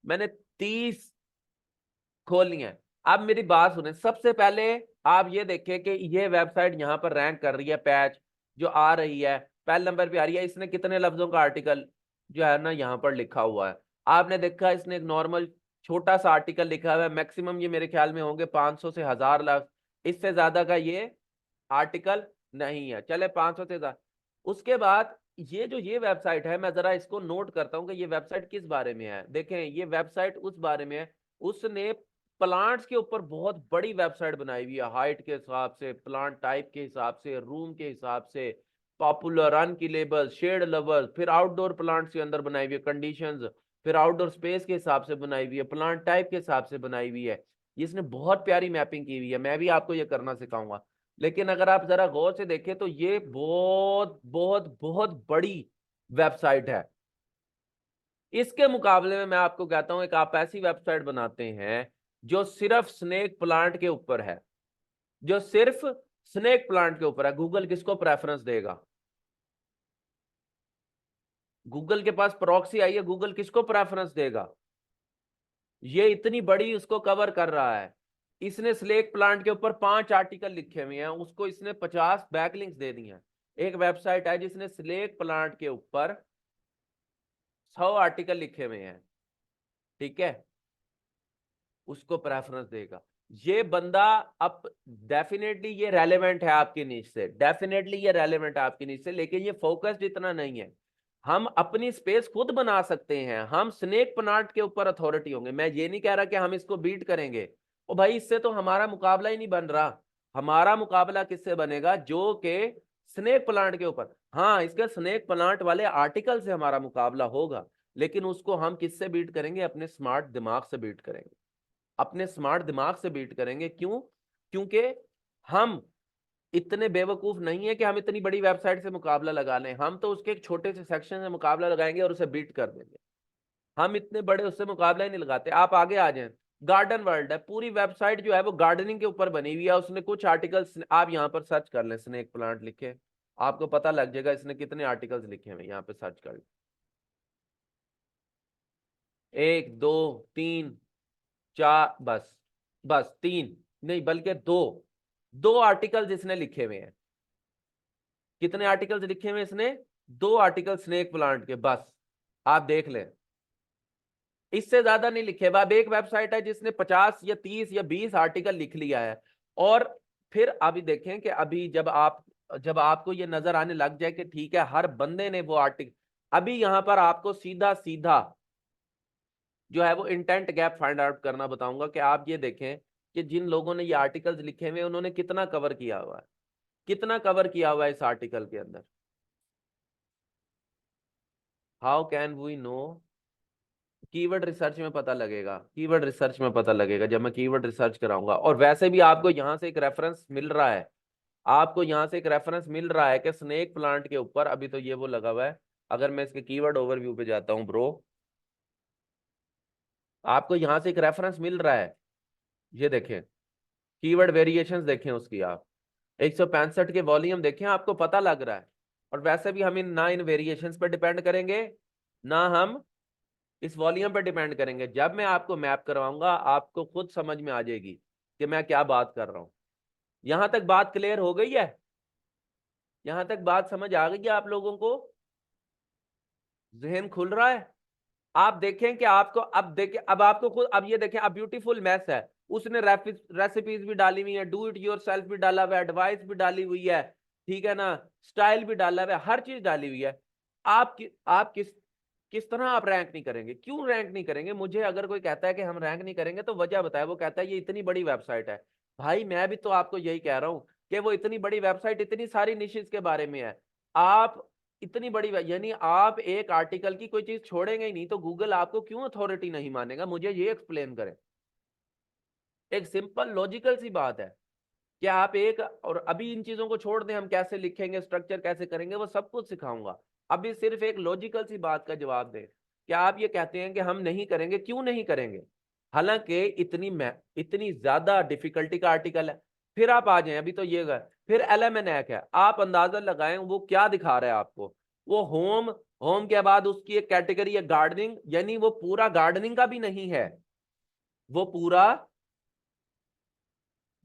मैंने 30 खोल लिया है। अब मेरी बात सुने, सबसे पहले आप ये देखें कि ये वेबसाइट यहां पर रैंक कर रही है, पैच जो आ रही है पहले नंबर पे आ रही है। इसने कितने लफ्जों का आर्टिकल जो है ना यहाँ पर लिखा हुआ है, आपने देखा इसने एक नॉर्मल छोटा सा आर्टिकल लिखा हुआ है। मैक्सिमम ये मेरे ख्याल में होंगे 500 से 1000 लफ्ज, इससे ज्यादा का ये आर्टिकल नहीं है। चले 500 से ज्यादा। उसके बाद ये वेबसाइट है, मैं जरा इसको नोट करता हूं कि ये वेबसाइट किस बारे में है। देखें, ये वेबसाइट उस बारे में है, उसने प्लांट्स के ऊपर बहुत बड़ी वेबसाइट बनाई हुई है, हाइट के हिसाब से, प्लांट टाइप के हिसाब से, रूम के हिसाब से, पॉपुलर, अनकिलेबल, शेड लवर्स, फिर आउटडोर प्लांट्स के अंदर बनाई हुई है, कंडीशंस, फिर आउटडोर स्पेस के हिसाब से बनाई हुई है, प्लांट टाइप के हिसाब से बनाई हुई है। इसने बहुत प्यारी मैपिंग की हुई है, मैं भी आपको ये करना सिखाऊंगा। लेकिन अगर आप जरा गौर से देखें तो ये बहुत बहुत बहुत बड़ी वेबसाइट है। इसके मुकाबले में मैं आपको कहता हूं, एक आप ऐसी वेबसाइट बनाते हैं जो सिर्फ स्नेक प्लांट के ऊपर है, जो सिर्फ स्नेक प्लांट के ऊपर है। गूगल किसको प्रेफरेंस देगा? गूगल के पास प्रॉक्सी आई है, गूगल किसको प्रेफरेंस देगा? ये इतनी बड़ी उसको कवर कर रहा है। इसने स्नेक प्लांट के ऊपर 5 आर्टिकल लिखे हुए हैं, उसको इसने 50 बैकलिंक्स दे दी हैं। एक वेबसाइट है जिसने स्नेक प्लांट के ऊपर 100 आर्टिकल लिखे हुए हैं, ठीक है, उसको प्रेफरेंस देगा। ये बंदा अब डेफिनेटली ये रेलेवेंट है आपकी नीच से, डेफिनेटली ये रेलेवेंट है आपकी नीच से, लेकिन ये फोकस्ड इतना नहीं है। हम अपनी स्पेस खुद बना सकते हैं, हम स्नेक प्लांट के ऊपर अथॉरिटी होंगे। मैं ये नहीं कह रहा कि हम इसको बीट करेंगे, ओ भाई, इससे तो हमारा मुकाबला ही नहीं बन रहा। हमारा मुकाबला किससे बनेगा? जो के स्नेक प्लांट के ऊपर, हाँ, इसके स्नेक प्लांट वाले आर्टिकल से हमारा मुकाबला होगा, लेकिन उसको हम किससे बीट करेंगे? अपने स्मार्ट दिमाग से बीट करेंगे, अपने स्मार्ट दिमाग से बीट करेंगे। क्यों? क्योंकि हम इतने बेवकूफ नहीं है कि हम इतनी बड़ी वेबसाइट से मुकाबला लगा लें। हम तो उसके एक छोटे से सेक्शन से मुकाबला लगाएंगे और उसे बीट कर देंगे। हम इतने बड़े उससे मुकाबला ही नहीं लगाते। आप आगे आ जाएं, गार्डन वर्ल्ड है, पूरी वेबसाइट जो है वो गार्डनिंग के ऊपर बनी हुई है। उसने कुछ आर्टिकल्स, आप यहाँ पर सर्च कर लें, स्नेक प्लांट लिखे, आपको पता लग जाएगा इसने कितने आर्टिकल्स लिखे हैं। यहाँ पे सर्च कर लें, 1 2 3 4, बस 3 नहीं बल्कि 2 आर्टिकल जिसने लिखे हुए हैं। कितने आर्टिकल्स लिखे हुए इसने? 2 आर्टिकल स्नेक प्लांट के, बस आप देख लें, इससे ज्यादा नहीं लिखे। अब एक वेबसाइट है जिसने 50 या 30 या 20 आर्टिकल लिख लिया है। और फिर अभी देखें कि अभी जब आपको ये नजर आने लग जाए कि ठीक है, हर बंदे ने वो आर्टिकल, अभी यहां पर आपको सीधा सीधा जो है वो इंटेंट गैप फाइंड आउट करना बताऊंगा कि आप ये देखें कि जिन लोगों ने ये आर्टिकल्स लिखे हुए उन्होंने कितना कवर किया हुआ है, कितना कवर किया हुआ है इस आर्टिकल के अंदर। How can we know? Keyword research में पता लगेगा, कीवर्ड रिसर्च में पता लगेगा जब मैं कीवर्ड रिसर्च कराऊंगा। और वैसे भी आपको यहां से एक रेफरेंस मिल रहा है, आपको यहां से एक रेफरेंस मिल रहा है कि स्नेक प्लांट के ऊपर अभी तो ये वो लगा हुआ है। अगर मैं इसके कीवर्ड ओवरव्यू पे जाता हूं ब्रो, आपको यहां से एक रेफरेंस मिल रहा है, ये देखें, कीवर्ड वेरिएशंस देखें उसकी, आप 165 के वॉल्यूम देखें, आपको पता लग रहा है। और वैसे भी हम ना इन वेरिएशंस पर डिपेंड करेंगे, ना हम इस वॉल्यूम पर डिपेंड करेंगे। जब मैं आपको मैप करवाऊंगा आपको खुद समझ में आ जाएगी कि मैं क्या बात कर रहा हूं। यहां तक बात क्लियर हो गई है? यहां तक बात समझ आ गई है आप लोगों को? जहन खुल रहा है? आप देखें कि आपको अब देखें, अब आपको खुद, अब ये देखें, अब ब्यूटीफुल मैस है। उसने रेसिपीज भी डाली हुई है, डू इट योर सेल्फ भी डाला हुआ है, एडवाइस भी डाली हुई है, ठीक है ना, स्टाइल भी डाला हुआ है, हर चीज डाली हुई है। आप किस किस तरह आप रैंक नहीं करेंगे? क्यों रैंक नहीं करेंगे? मुझे अगर कोई कहता है कि हम रैंक नहीं करेंगे तो वजह बताए। वो कहता है ये इतनी बड़ी वेबसाइट है। भाई मैं भी तो आपको यही कह रहा हूं कि वो इतनी बड़ी वेबसाइट इतनी सारी निशेस के बारे में है। आप इतनी बड़ी यानी आप एक आर्टिकल की कोई चीज छोड़ेंगे ही नहीं तो गूगल आपको क्यों अथॉरिटी नहीं मानेगा, मुझे ये एक्सप्लेन करें। एक सिंपल लॉजिकल सी बात है कि आप एक, और अभी इन चीजों को छोड़ दें, हम कैसे लिखेंगे, स्ट्रक्चर कैसे करेंगे, वो सब कुछ सिखाऊंगा। अभी सिर्फ एक लॉजिकल सी बात का जवाब दें। क्या आप ये कहते हैं कि हम नहीं करेंगे, क्यों नहीं करेंगे, हालांकि इतनी ज्यादा डिफिकल्टी का आर्टिकल है। फिर आप आ जाएं, अभी तो ये फिर एलएमएनएक है, आप अंदाजा लगाएं वो क्या दिखा रहा है आपको। वो होम, होम के बाद उसकी एक कैटेगरी है गार्डनिंग, यानी वो पूरा गार्डनिंग का भी नहीं है, वो पूरा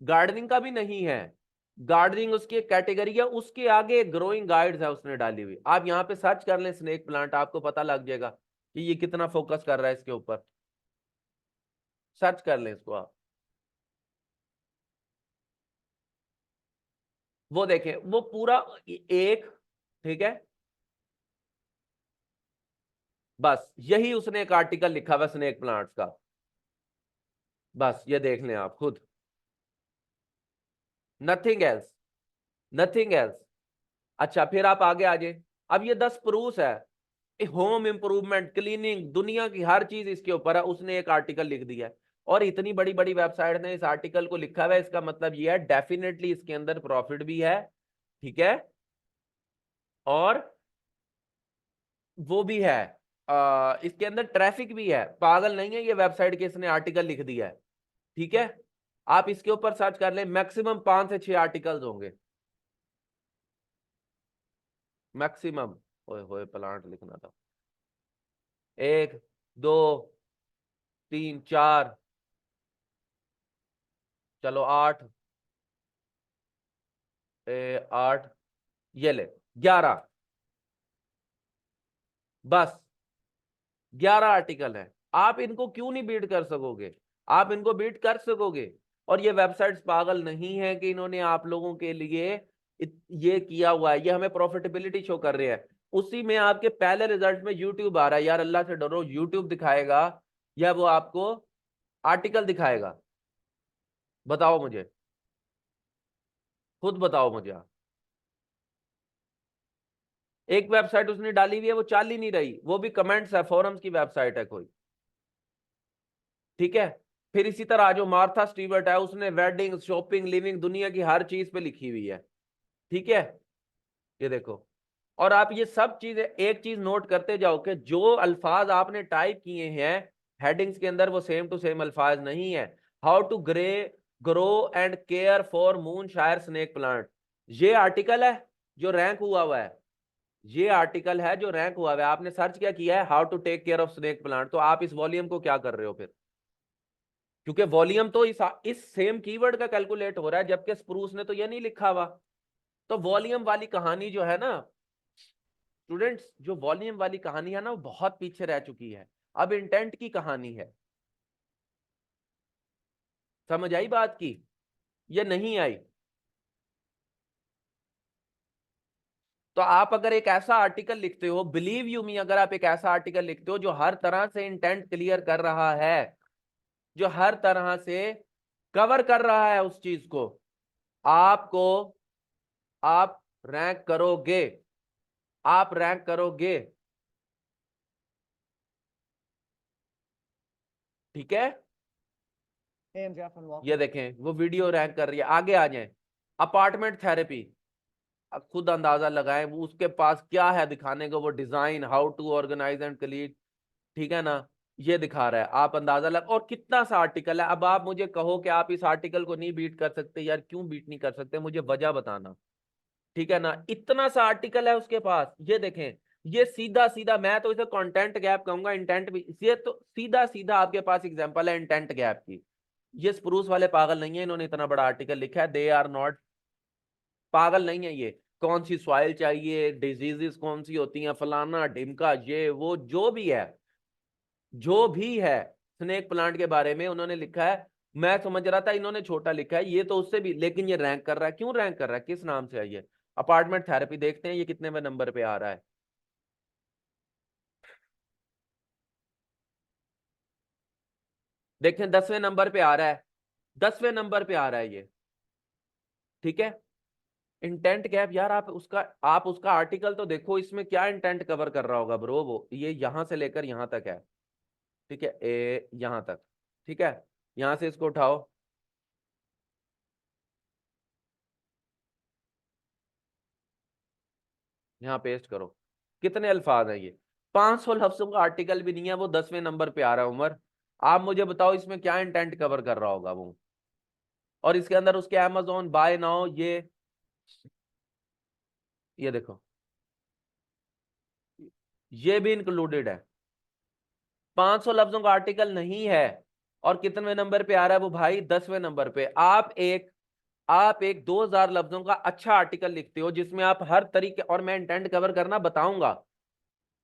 गार्डनिंग का भी नहीं है। गार्डनिंग उसकी एक कैटेगरी है, उसके आगे ग्रोइंग गाइड्स है उसने डाली हुई। आप यहां पे सर्च कर लें स्नेक प्लांट, आपको पता लग जाएगा कि ये कितना फोकस कर रहा है इसके ऊपर। सर्च कर लें इसको आप, वो देखें वो पूरा एक, ठीक है, बस यही उसने एक आर्टिकल लिखा हुआ स्नेक प्लांट्स का, बस ये देख लें आप खुद, नथिंग एल्स, नथिंग एल्स। अच्छा फिर आप आगे आ जाए। अब ये 10 प्रूफ है, होम इंप्रूवमेंट, क्लीनिंग, दुनिया की हर चीज इसके ऊपर है, उसने एक आर्टिकल लिख दिया है। और इतनी बड़ी बड़ी वेबसाइट ने इस आर्टिकल को लिखा हुआ है, इसका मतलब ये है डेफिनेटली इसके अंदर प्रॉफिट भी है, ठीक है, और वो भी है, इसके अंदर ट्रैफिक भी है। पागल नहीं है ये वेबसाइट के, इसने आर्टिकल लिख दिया है, ठीक है। आप इसके ऊपर सर्च कर लें, मैक्सिमम 5 से 6 आर्टिकल्स होंगे, मैक्सिमम। ओए होए प्लांट लिखना था, 1 2 3 4, चलो 8, 8, ये ले 11, बस 11 आर्टिकल है। आप इनको क्यों नहीं बीट कर सकोगे, आप इनको बीट कर सकोगे। और ये वेबसाइट्स पागल नहीं है कि इन्होंने आप लोगों के लिए ये किया हुआ है, ये हमें प्रॉफिटेबिलिटी शो कर रहे हैं। उसी में आपके पहले रिजल्ट में यूट्यूब आ रहा है, यार अल्लाह से डरो, यूट्यूब दिखाएगा या वो आपको आर्टिकल दिखाएगा, बताओ मुझे, खुद बताओ मुझे आप। एक वेबसाइट उसने डाली हुई है, वो चाल ही नहीं रही, वो भी कमेंट्स है, फोरम्स की वेबसाइट है कोई, ठीक है। फिर इसी तरह जो मार्था स्टीवर्ट है, उसने वेडिंग, शॉपिंग, लिविंग, दुनिया की हर चीज पे लिखी हुई है, ठीक है, ये देखो। और आप ये सब चीजें, एक चीज नोट करते जाओ कि जो अल्फाज आपने टाइप किए हैं हेडिंग्स के अंदर, वो सेम टू सेम अल्फाज नहीं है। How to grow and care for moonshine snake plant, ये आर्टिकल है जो रैंक हुआ है, ये आर्टिकल है जो रैंक हुआ है। आपने सर्च क्या किया है, how to take care of snake plant, तो आप इस वॉल्यूम को क्या कर रहे हो फिर, क्योंकि वॉल्यूम तो इस सेम कीवर्ड का कैलकुलेट हो रहा है, जबकि स्प्रूस ने तो ये नहीं लिखा हुआ। तो वॉल्यूम वाली कहानी जो है ना स्टूडेंट्स, जो वॉल्यूम वाली कहानी है ना, वो बहुत पीछे रह चुकी है, अब इंटेंट की कहानी है। समझ आई बात की, ये नहीं आई। तो आप अगर एक ऐसा आर्टिकल लिखते हो, बिलीव यू मी, अगर आप एक ऐसा आर्टिकल लिखते हो जो हर तरह से इंटेंट क्लियर कर रहा है, जो हर तरह से कवर कर रहा है उस चीज को, आपको, आप रैंक करोगे, आप रैंक करोगे, ठीक है। ये देखें वो वीडियो रैंक कर रही है, आगे आ जाएं। अपार्टमेंट थेरेपी, अब खुद अंदाजा लगाएं वो उसके पास क्या है दिखाने को, वो design, how to organise and clean, ठीक है ना, ये दिखा रहा है, आप अंदाजा लग। और कितना सा आर्टिकल है, अब आप मुझे कहो कि आप इस आर्टिकल को नहीं बीट कर सकते, यार क्यों बीट नहीं कर सकते, मुझे वजह बताना, ठीक है ना। इतना सा आर्टिकल है उसके पास, ये देखें, ये सीधा सीधा, मैं तो इसे कंटेंट गैप कहूंगा, इंटेंट भी, ये तो सीधा सीधा आपके पास एग्जांपल है इंटेंट गैप की। ये स्प्रूस वाले पागल नहीं है, इन्होंने इतना बड़ा आर्टिकल लिखा है, दे आर नॉट, पागल नहीं है ये। कौन सी सॉइल चाहिए, डिजीजेस कौन सी होती हैं, फलाना ढिमका, ये वो जो भी है, जो भी है स्नेक प्लांट के बारे में उन्होंने लिखा है। मैं समझ रहा था इन्होंने छोटा लिखा है, ये तो उससे भी, लेकिन ये रैंक कर रहा है, क्यों रैंक कर रहा है, किस नाम से है ये। अपार्टमेंट थेरेपी देखते हैं ये कितने नंबर पे आ रहा है, देखें 10वें नंबर पे आ रहा है, 10वें नंबर पे आ रहा है ये, ठीक है। इंटेंट गैप यार, आप उसका आर्टिकल तो देखो, इसमें क्या इंटेंट कवर कर रहा होगा ब्रो, वो ये यहां से लेकर यहां तक है, ठीक है, यहां तक, ठीक है, यहां से इसको उठाओ, यहाँ पेस्ट करो, कितने अल्फाज हैं ये, 500 लफ्जों का आर्टिकल भी नहीं है, वो 10वें नंबर पे आ रहा है उमर। आप मुझे बताओ इसमें क्या इंटेंट कवर कर रहा होगा वो, और इसके अंदर उसके अमेजोन बाय नाउ, ये देखो, ये भी इंक्लूडेड है। 500 लफ्जों का आर्टिकल नहीं है, और कितने नंबर पे आ रहा है वो भाई, 10वें नंबर पे। आप एक 2000 लफ्जों का अच्छा आर्टिकल लिखते हो जिसमें आप हर तरीके, और मैं इंटेंट कवर करना बताऊंगा,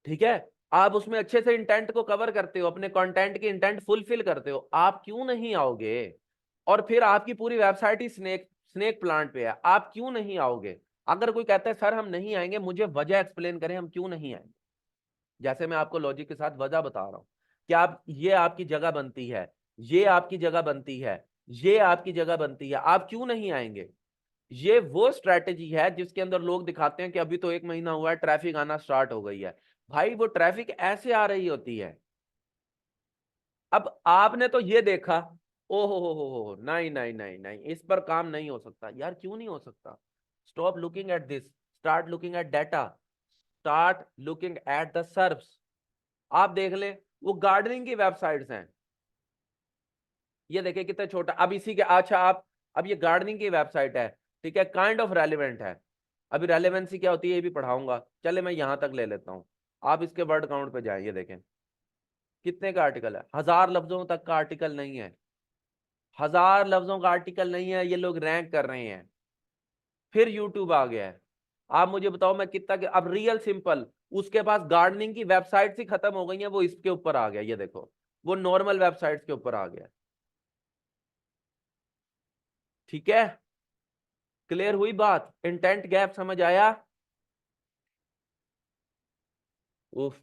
ठीक है, आप उसमें अच्छे से इंटेंट को कवर करते हो, अपने कंटेंट की इंटेंट फुलफिल करते हो, आप क्यों नहीं आओगे? और फिर आपकी पूरी वेबसाइट ही स्नेक स्नेक प्लांट पे है, आप क्यों नहीं आओगे? अगर कोई कहता है सर हम नहीं आएंगे, मुझे वजह एक्सप्लेन करें हम क्यों नहीं आएंगे। जैसे मैं आपको लॉजिक के साथ वजह बता रहा हूं कि आप, ये आपकी जगह बनती है, ये आपकी जगह बनती है, ये आपकी जगह बनती है, आप क्यों नहीं आएंगे? ये वो स्ट्रेटेजी है जिसके अंदर लोग दिखाते हैं कि अभी तो 1 महीना हुआ है, ट्रैफिक आना स्टार्ट हो गई है। भाई वो ट्रैफिक ऐसे आ रही होती है। अब आपने तो ये देखा, ओहो हो, नहीं नहीं नहीं नहीं, इस पर काम नहीं हो सकता यार, क्यों नहीं हो सकता? Stop looking at this, start looking at data, start looking at the serves. आप देख ले, वो गार्डनिंग की वेबसाइट्स हैं, ये देखे कितना छोटा, अब इसी के, अच्छा आप, अब ये गार्डनिंग की वेबसाइट है, ठीक है, काइंड ऑफ रेलिवेंट है। अभी रेलेवेंसी क्या होती है ये भी पढ़ाऊंगा, चले मैं यहां तक ले लेता हूं। आप इसके वर्ड काउंट पे जाए, ये देखें कितने का आर्टिकल है, 1000 लफ्जों तक का आर्टिकल नहीं है, 1000 लफ्जों का आर्टिकल नहीं है, ये लोग रैंक कर रहे हैं। फिर यूट्यूब आ गया है, आप मुझे बताओ मैं कितना अब रियल सिंपल, उसके पास गार्डनिंग की वेबसाइट ही खत्म हो गई है, वो इसके ऊपर आ गया, ये देखो, वो नॉर्मल वेबसाइट्स के ऊपर आ गया, ठीक है। क्लियर हुई बात, इंटेंट गैप समझ आया? उफ,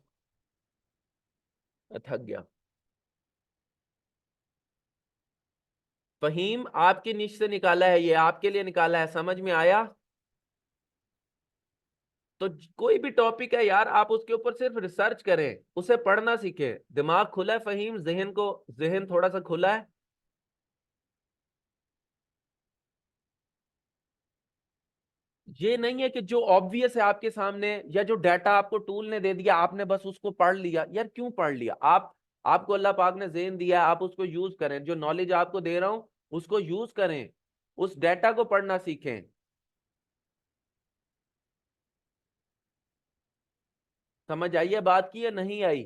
थक गया। फहीम आपकी निश से निकाला है, ये आपके लिए निकाला है, समझ में आया? तो कोई भी टॉपिक है यार, आप उसके ऊपर सिर्फ रिसर्च करें, उसे पढ़ना सीखें, दिमाग खुला है फहीम, जहन थोड़ा सा खुला है। ये नहीं है कि जो ऑब्वियस है आपके सामने, या जो डाटा आपको टूल ने दे दिया आपने बस उसको पढ़ लिया, यार क्यों पढ़ लिया? आपको अल्लाह पाक ने ज़हन दिया है, आप उसको यूज करें, जो नॉलेज आपको दे रहा हूं उसको यूज करें, उस डाटा को पढ़ना सीखें। समझ आई है बात की या नहीं आई?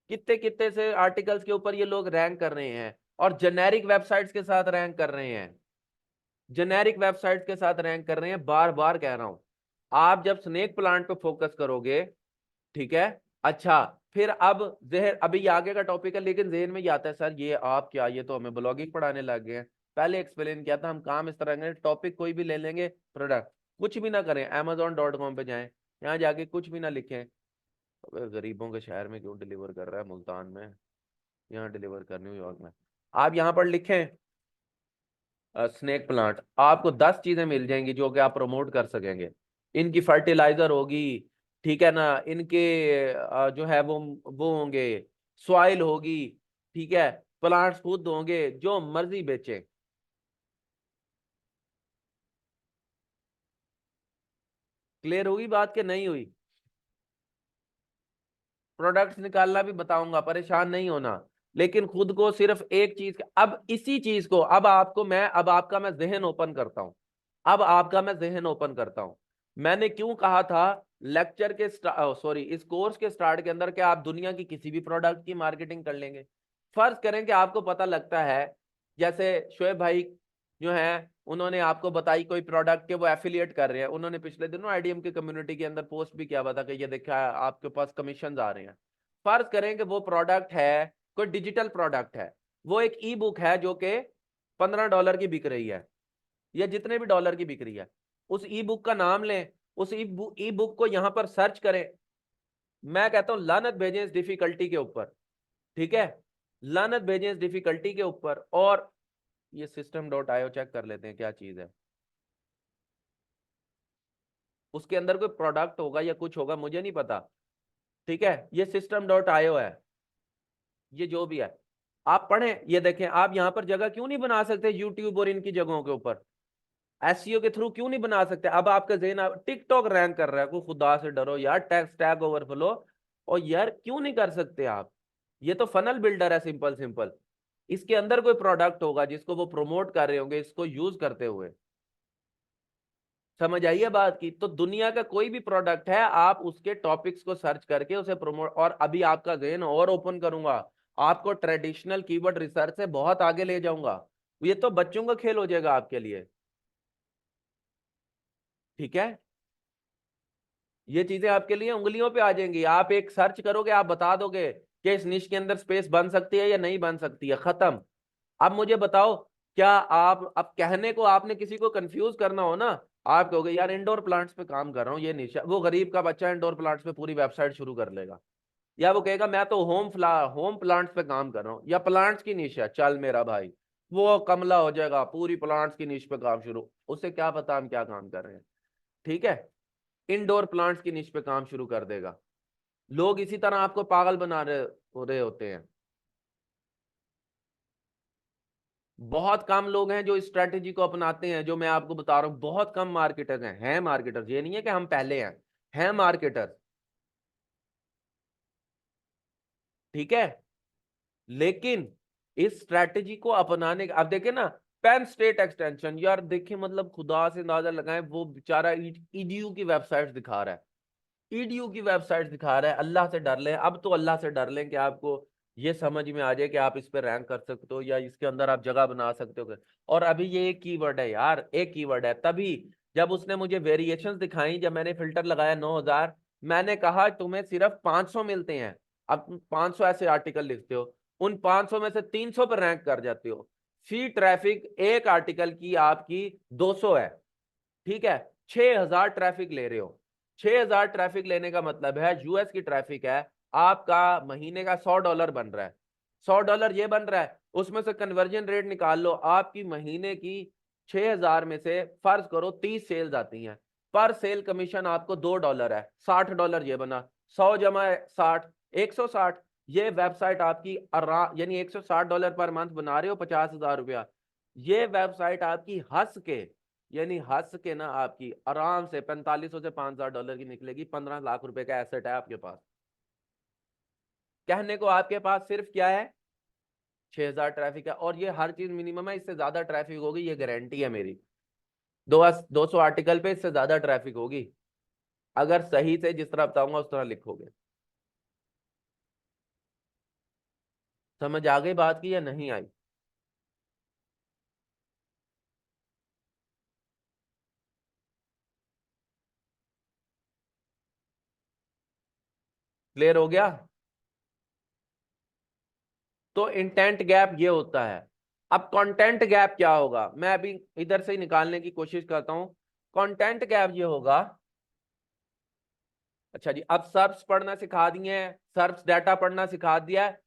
कितने कितने से आर्टिकल्स के ऊपर ये लोग रैंक कर रहे हैं, और जेनेरिक वेबसाइट्स के साथ रैंक कर रहे हैं, जेनेरिक वेबसाइट्स के साथ रैंक कर रहे हैं, बार बार कह रहा हूं। आप जब स्नेक प्लांट पे फोकस करोगे, ठीक है, अच्छा, फिर अब जहर, अभी ये आगे का टॉपिक है, लेकिन जहन में ये आता है सर ये आप क्या, ये तो हमें ब्लॉगिंग पढ़ाने लग गए हैं। पहले एक्सप्लेन किया था, हम काम इस तरह करें, टॉपिक कोई भी ले लेंगे, प्रोडक्ट कुछ भी ना करें, amazon.com पे जाएं, यहाँ जाके कुछ भी ना लिखें, अबे गरीबों के शहर में क्यों डिलीवर कर रहा है, मुल्तान में, यहाँ डिलीवर कर न्यूयॉर्क में। आप यहाँ पर लिखें स्नेक प्लांट, आपको 10 चीजें मिल जाएंगी जो कि आप प्रमोट कर सकेंगे। इनकी फर्टिलाइजर होगी, ठीक है ना, इनके जो है वो होंगे, सॉइल होगी, ठीक है, प्लांट्स खुद होंगे, जो मर्जी बेचे। क्लियर हुई बात के नहीं हुई? प्रोडक्ट्स निकालना भी बताऊंगा, परेशान नहीं होना, लेकिन खुद को सिर्फ एक चीज अब इसी चीज को, अब आपका मैं जहन ओपन करता हूं, अब आपका मैं जहन ओपन करता हूं। मैंने क्यों कहा था लेक्चर के सॉरी, इस कोर्स के स्टार्ट के अंदर, कि आप दुनिया की किसी भी प्रोडक्ट की मार्केटिंग कर लेंगे। फर्ज करें कि आपको पता लगता है, जैसे शोएब भाई जो है, उन्होंने आपको बताई कोई प्रोडक्ट के वो एफिलिएट कर रहे हैं, उन्होंने पिछले दिनों आईडीएम की कम्युनिटी के अंदर पोस्ट भी किया हुआ था कि ये देखा आपके पास कमीशन आ रहे हैं। फर्ज करें कि वो प्रोडक्ट है, कोई डिजिटल प्रोडक्ट है, वो एक ई बुक है जो कि $15 की बिक रही है, या जितने भी डॉलर की बिक रही है, उस ई बुक का नाम लें, उस ई बुक को यहां पर सर्च करें, मैं कहता हूं लानत भेजें इस डिफिकल्टी के ऊपर, ठीक है, लानत भेजें इस डिफिकल्टी के ऊपर, और ये system.io चेक कर लेते हैं क्या चीज है। उसके अंदर कोई प्रोडक्ट होगा या कुछ होगा, मुझे नहीं पता। ठीक है, ये system.io है, ये जो भी है आप पढ़ें। ये देखें, आप यहां पर जगह क्यों नहीं बना सकते यूट्यूब और इनकी जगहों के ऊपर? एसईओ के थ्रू क्यों नहीं बना सकते? अब आपका ज़हन, टिकटॉक रैंक कर रहा है, कोई खुदा से डरो यार, टैग टैग ओवरफ्लो। और यार क्यों नहीं कर सकते आप? ये तो फनल बिल्डर है, सिंपल सिंपल। इसके अंदर कोई प्रोडक्ट होगा जिसको वो प्रमोट कर रहे होंगे इसको यूज करते हुए। समझ आइए बात की? तो दुनिया का कोई भी प्रोडक्ट है, आप उसके टॉपिक्स को सर्च करके उसे प्रमोट, और अभी आपका ज़हन और ओपन करूंगा, आपको ट्रेडिशनल कीवर्ड रिसर्च से बहुत आगे ले जाऊंगा। ये तो बच्चों का खेल हो जाएगा आपके लिए। ठीक है, ये चीजें आपके लिए उंगलियों पे आ जाएंगी। आप एक सर्च करोगे, आप बता दोगे कि इस निश के अंदर स्पेस बन सकती है या नहीं बन सकती है, खत्म। अब मुझे बताओ, क्या आप, अब कहने को आपने किसी को कंफ्यूज करना हो ना, आप कहोगे यार इंडोर प्लांट्स पे काम कर रहा हूँ, ये निशा, वो गरीब का बच्चा इंडोर प्लांट्स पे पूरी वेबसाइट शुरू कर लेगा। या वो कहेगा मैं तो होम प्लांट्स पे काम कर रहा हूँ, या प्लांट्स की निश है, चल मेरा भाई वो कमला हो जाएगा, पूरी प्लांट्स की निश पे काम शुरू, उसे क्या पता हम क्या काम कर रहे हैं। ठीक है, इंडोर प्लांट्स की निश पे काम शुरू कर देगा। लोग इसी तरह आपको पागल बना रहे होते हैं। बहुत कम लोग हैं जो इस स्ट्रेटेजी को अपनाते हैं, जो मैं आपको बता रहा हूं, बहुत कम मार्केटर्स हैं मार्केटर्स, ये नहीं है कि हम पहले हैं मार्केटर्स। ठीक है, लेकिन इस स्ट्रेटेजी को अपनाने का, अब देखे ना, पेन स्टेट एक्सटेंशन, यार देखिए, मतलब खुदा से अंदाजा लगाएं, वो बेचारा ईडीयू की वेबसाइट दिखा रहा है, ईडीयू की वेबसाइट दिखा रहा है। अल्लाह से डर लें, अब तो अल्लाह से डर लें कि आपको ये समझ में आ जाए कि आप इस पे रैंक कर सकते हो या इसके अंदर आप जगह बना सकते हो। और अभी ये एक कीवर्ड है यार, एक कीवर्ड है। तभी जब उसने मुझे वेरिएशंस दिखाई, जब मैंने फिल्टर लगाया 9,000, मैंने कहा तुम्हें सिर्फ 500 मिलते हैं। अब तुम 500 ऐसे आर्टिकल लिखते हो, उन 500 में से 300 पर रैंक कर जाते हो। फी ट्रैफिक एक आर्टिकल की आपकी 200 है। ठीक है, 6,000 ट्रैफिक ले रहे हो। 6,000 ट्रैफिक लेने का मतलब है, यूएस की ट्रैफिक है, आपका महीने का $100 बन रहा है। $100 ये बन रहा है, उसमें से कन्वर्जन रेट निकाल लो, आपकी महीने की 6,000 में से फर्ज करो 30 सेल्स आती हैं, पर सेल कमीशन आपको $2 है, $60 ये बना। 100 जमा 60, 160। ये वेबसाइट आपकी आराम, यानी $160 पर मंथ बना रहे हो, 50,000 रुपया। ये वेबसाइट आपकी हंस के, यानी हंस के ना, आपकी आराम से 4500 से $5,000 की निकलेगी। 15 लाख रुपए का एसेट है आपके पास। कहने को आपके पास सिर्फ क्या है, 6,000 ट्रैफिक है, और ये हर चीज मिनिमम है, इससे ज्यादा ट्रैफिक होगी, ये गारंटी है मेरी। 200 आर्टिकल पे इससे ज्यादा ट्रैफिक होगी, अगर सही से जिस तरह बताऊंगा उस तरह लिखोगे। समझ आ गई बात की या नहीं आई? क्लियर हो गया? तो इंटेंट गैप ये होता है। अब कंटेंट गैप क्या होगा, मैं अभी इधर से ही निकालने की कोशिश करता हूं। कंटेंट गैप ये होगा, अच्छा जी, अब सर्च पढ़ना सिखा दिए हैं, सर्च डाटा पढ़ना सिखा दिया है।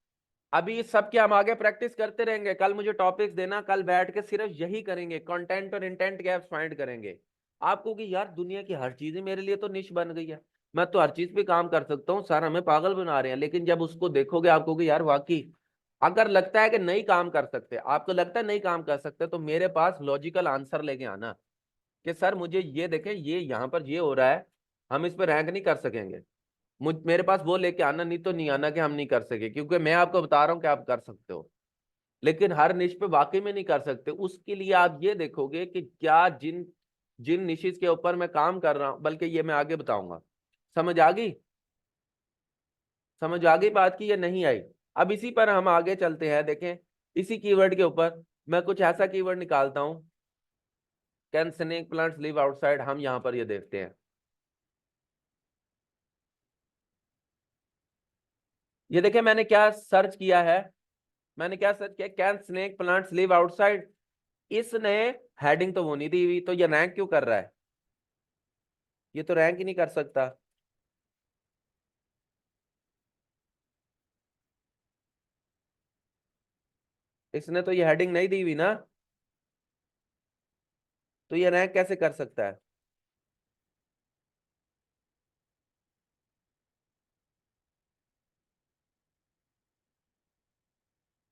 अभी इस सब की हम आगे प्रैक्टिस करते रहेंगे। कल मुझे टॉपिक्स देना, कल बैठ के सिर्फ यही करेंगे, कंटेंट और इंटेंट गैप्स फाइंड करेंगे। आपको कि यार दुनिया की हर चीज ही मेरे लिए तो निश बन गई है, मैं तो हर चीज पे काम कर सकता हूँ, सर हमें पागल बना रहे हैं। लेकिन जब उसको देखोगे आपको कि यार वाकई, अगर लगता है कि नहीं काम कर सकते, आपको लगता है नहीं काम कर सकते, तो मेरे पास लॉजिकल आंसर लेके आना कि सर मुझे ये देखें, ये यहाँ पर ये हो रहा है, हम इस पर रैंक नहीं कर सकेंगे। मेरे पास वो लेके आना, नहीं तो नहीं आना कि हम नहीं कर सके, क्योंकि मैं आपको बता रहा हूँ कि आप कर सकते हो, लेकिन हर निश पे वाकई में नहीं कर सकते। उसके लिए आप ये देखोगे कि क्या जिन जिन निशेस के ऊपर मैं काम कर रहा हूं, बल्कि ये मैं आगे बताऊंगा। समझ आ गई? समझ आ गई बात की या नहीं आई? अब इसी पर हम आगे चलते हैं, देखें इसी कीवर्ड के ऊपर मैं कुछ ऐसा कीवर्ड निकालता हूं, can snake plants live outside, हम यहां पर ये देखते हैं। ये देखें मैंने क्या सर्च किया है, मैंने क्या सर्च किया, can snake plants live outside. इसने हेडिंग तो वो नहीं दी हुई, तो ये रैंक क्यों कर रहा है? ये तो रैंक ही नहीं कर सकता। इसने तो ये हेडिंग नहीं दी हुई ना, तो ये रैंक कैसे कर सकता है?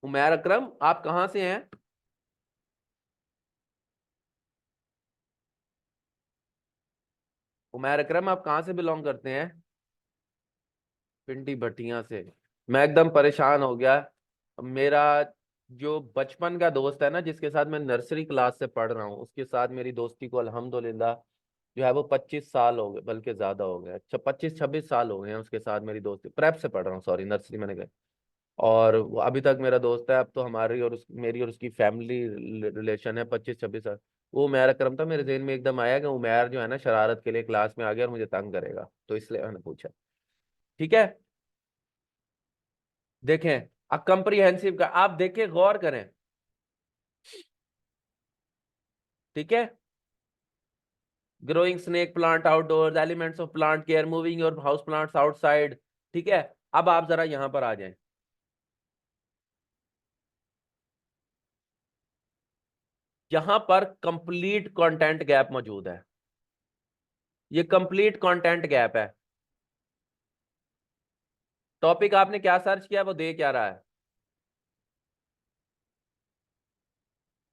उमैर अकरम, आप कहां से हैं? उमैर अकरम, आप कहां से बिलोंग करते हैं? पिंडी भटिया से। मैं एकदम परेशान हो गया। मेरा जो बचपन का दोस्त है ना, जिसके साथ मैं नर्सरी क्लास से पढ़ रहा हूँ, उसके साथ मेरी दोस्ती को अल्हम्दुलिल्लाह जो है वो 25 साल हो गए, बल्कि ज्यादा हो गए। अच्छा, 25-26 साल हो गए हैं उसके साथ मेरी दोस्ती। प्रेप से पढ़ रहा हूँ, सॉरी, नर्सरी मैंने कहा। और वो अभी तक मेरा दोस्त है। अब तो हमारी और मेरी और उसकी फैमिली रिलेशन है 25-26 साल। वो उमैर अकरम था, मेरे जहन में एकदम आया कि उमैर जो है ना शरारत के लिए क्लास में आ गया और मुझे तंग करेगा, तो इसलिए मैंने पूछा। ठीक है, देखें, कम्प्रीहेंसिव का आप देखें, गौर करें। ठीक है, growing snake plant outdoors, elements of plant care, moving your house plants outside. ठीक है, अब आप जरा यहां पर आ जाएं। यहां पर कंप्लीट कंटेंट गैप मौजूद है। ये कंप्लीट कंटेंट गैप है। टॉपिक आपने क्या सर्च किया, वो दे क्या रहा है?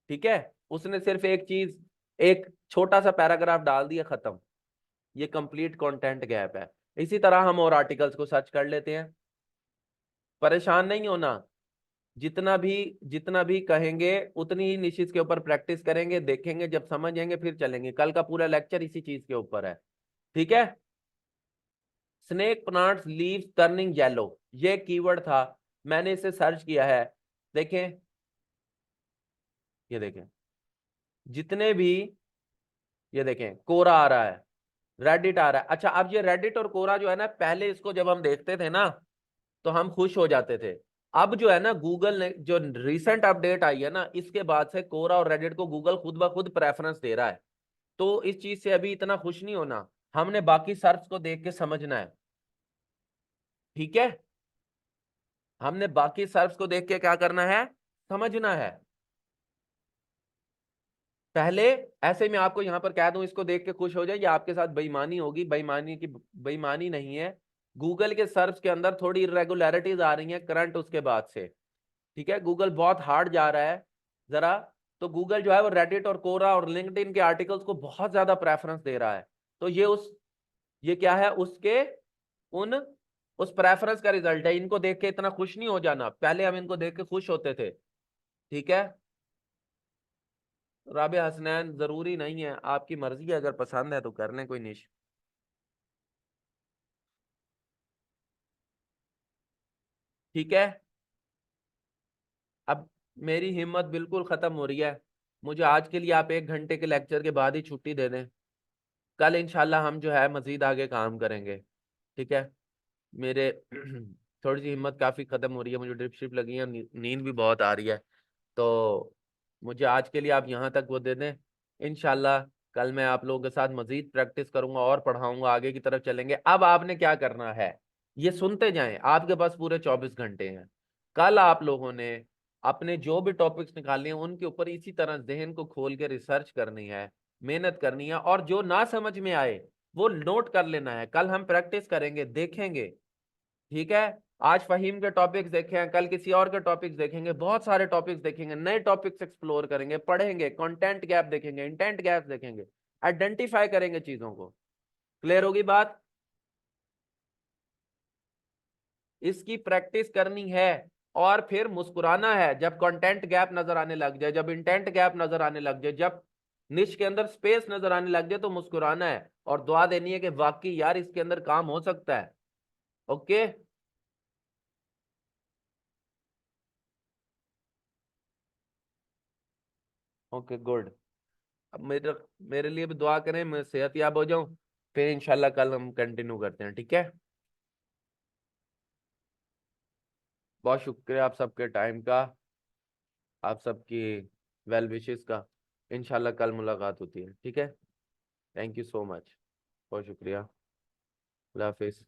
ठीक है, उसने सिर्फ एक चीज, एक छोटा सा पैराग्राफ डाल दिया, खत्म। ये कंप्लीट कंटेंट गैप है। इसी तरह हम और आर्टिकल्स को सर्च कर लेते हैं। परेशान नहीं होना। जितना भी कहेंगे उतनी ही निशित के ऊपर प्रैक्टिस करेंगे, देखेंगे, जब समझेंगे फिर चलेंगे। कल का पूरा लेक्चर इसी चीज के ऊपर है। ठीक है, snake plants leaves turning yellow, ये कीवर्ड था, मैंने इसे सर्च किया है। देखें, ये देखें, जितने भी, ये देखें, कोरा आ रहा है, रेडिट आ रहा है। अच्छा, अब ये रेडिट और कोरा जो है ना, पहले इसको जब हम देखते थे ना तो हम खुश हो जाते थे। अब जो है ना, गूगल ने जो रिसेंट अपडेट आई है ना, इसके बाद से कोरा और रेडिट को गूगल खुद ब खुद प्रेफरेंस दे रहा है। तो इस चीज से अभी इतना खुश नहीं होना, हमने बाकी सर्च को देख के समझना है। ठीक है, हमने बाकी सर्च को देख के क्या करना है, समझना है। पहले ऐसे मैं आपको यहां पर कह दूं, इसको देख के खुश हो जाए, ये आपके साथ बेईमानी होगी। बेईमानी नहीं है। गूगल के सर्च के अंदर थोड़ी इरेगुलरिटीज आ रही हैं करंट उसके बाद से। ठीक है, गूगल बहुत हार्ड जा रहा है जरा। तो गूगल जो है वो रेडिट और कोरा और लिंक्डइन के आर्टिकल्स को बहुत ज्यादा प्रेफरेंस दे रहा है। तो ये क्या है, उसके उन उस प्रेफरेंस का रिजल्ट है। इनको देख के इतना खुश नहीं हो जाना, पहले हम इनको देख के खुश होते थे। ठीक है, राबे हसनैन, जरूरी नहीं है, आपकी मर्जी है, अगर पसंद है तो कर लें, कोई निश। ठीक है, अब मेरी हिम्मत बिल्कुल खत्म हो रही है। मुझे आज के लिए आप 1 घंटे के लेक्चर के बाद ही छुट्टी दे दें। कल इंशाल्लाह हम जो है मजीद आगे काम करेंगे। ठीक है, मेरे थोड़ी सी हिम्मत काफ़ी ख़त्म हो रही है, मुझे ड्रिप शिप लगी है, नींद भी बहुत आ रही है। तो मुझे आज के लिए आप यहाँ तक वो दे दें। इंशाल्लाह कल मैं आप लोगों के साथ मजीद प्रैक्टिस करूंगा और पढ़ाऊंगा, आगे की तरफ चलेंगे। अब आपने क्या करना है, ये सुनते जाएं, आपके पास पूरे 24 घंटे हैं। कल आप लोगों ने अपने जो भी टॉपिक्स निकाले हैं उनके ऊपर इसी तरह जहन को खोल के रिसर्च करनी है, मेहनत करनी है, और जो ना समझ में आए वो नोट कर लेना है। कल हम प्रैक्टिस करेंगे, देखेंगे। ठीक है, आज फहीम के टॉपिक्स देखे हैं, कल किसी और के टॉपिक्स देखेंगे, बहुत सारे टॉपिक्स देखेंगे, नए टॉपिक्स एक्सप्लोर करेंगे, पढ़ेंगे, कंटेंट गैप देखेंगे, इंटेंट गैप देखेंगे, आइडेंटिफाई करेंगे चीजों को। क्लियर होगी बात? इसकी प्रैक्टिस करनी है। और फिर मुस्कुराना है जब कंटेंट गैप नजर आने लग जाए, जब इंटेंट गैप नजर आने लग जाए, जब निश के अंदर स्पेस नजर आने लग जाए, तो मुस्कुराना है और दुआ देनी है कि वाकई यार इसके अंदर काम हो सकता है। Okay, okay, good. अब मेरे लिए भी दुआ करें, मैं सेहत याब हो जाऊं। फिर इंशाल्लाह कल हम कंटिन्यू करते हैं। ठीक है, बहुत शुक्रिया आप सबके टाइम का, आप सबकी वेल विशेस का। इंशाल्लाह कल मुलाकात होती है। ठीक है, थैंक यू सो मच, बहुत शुक्रिया। अल्लाह हाफिज।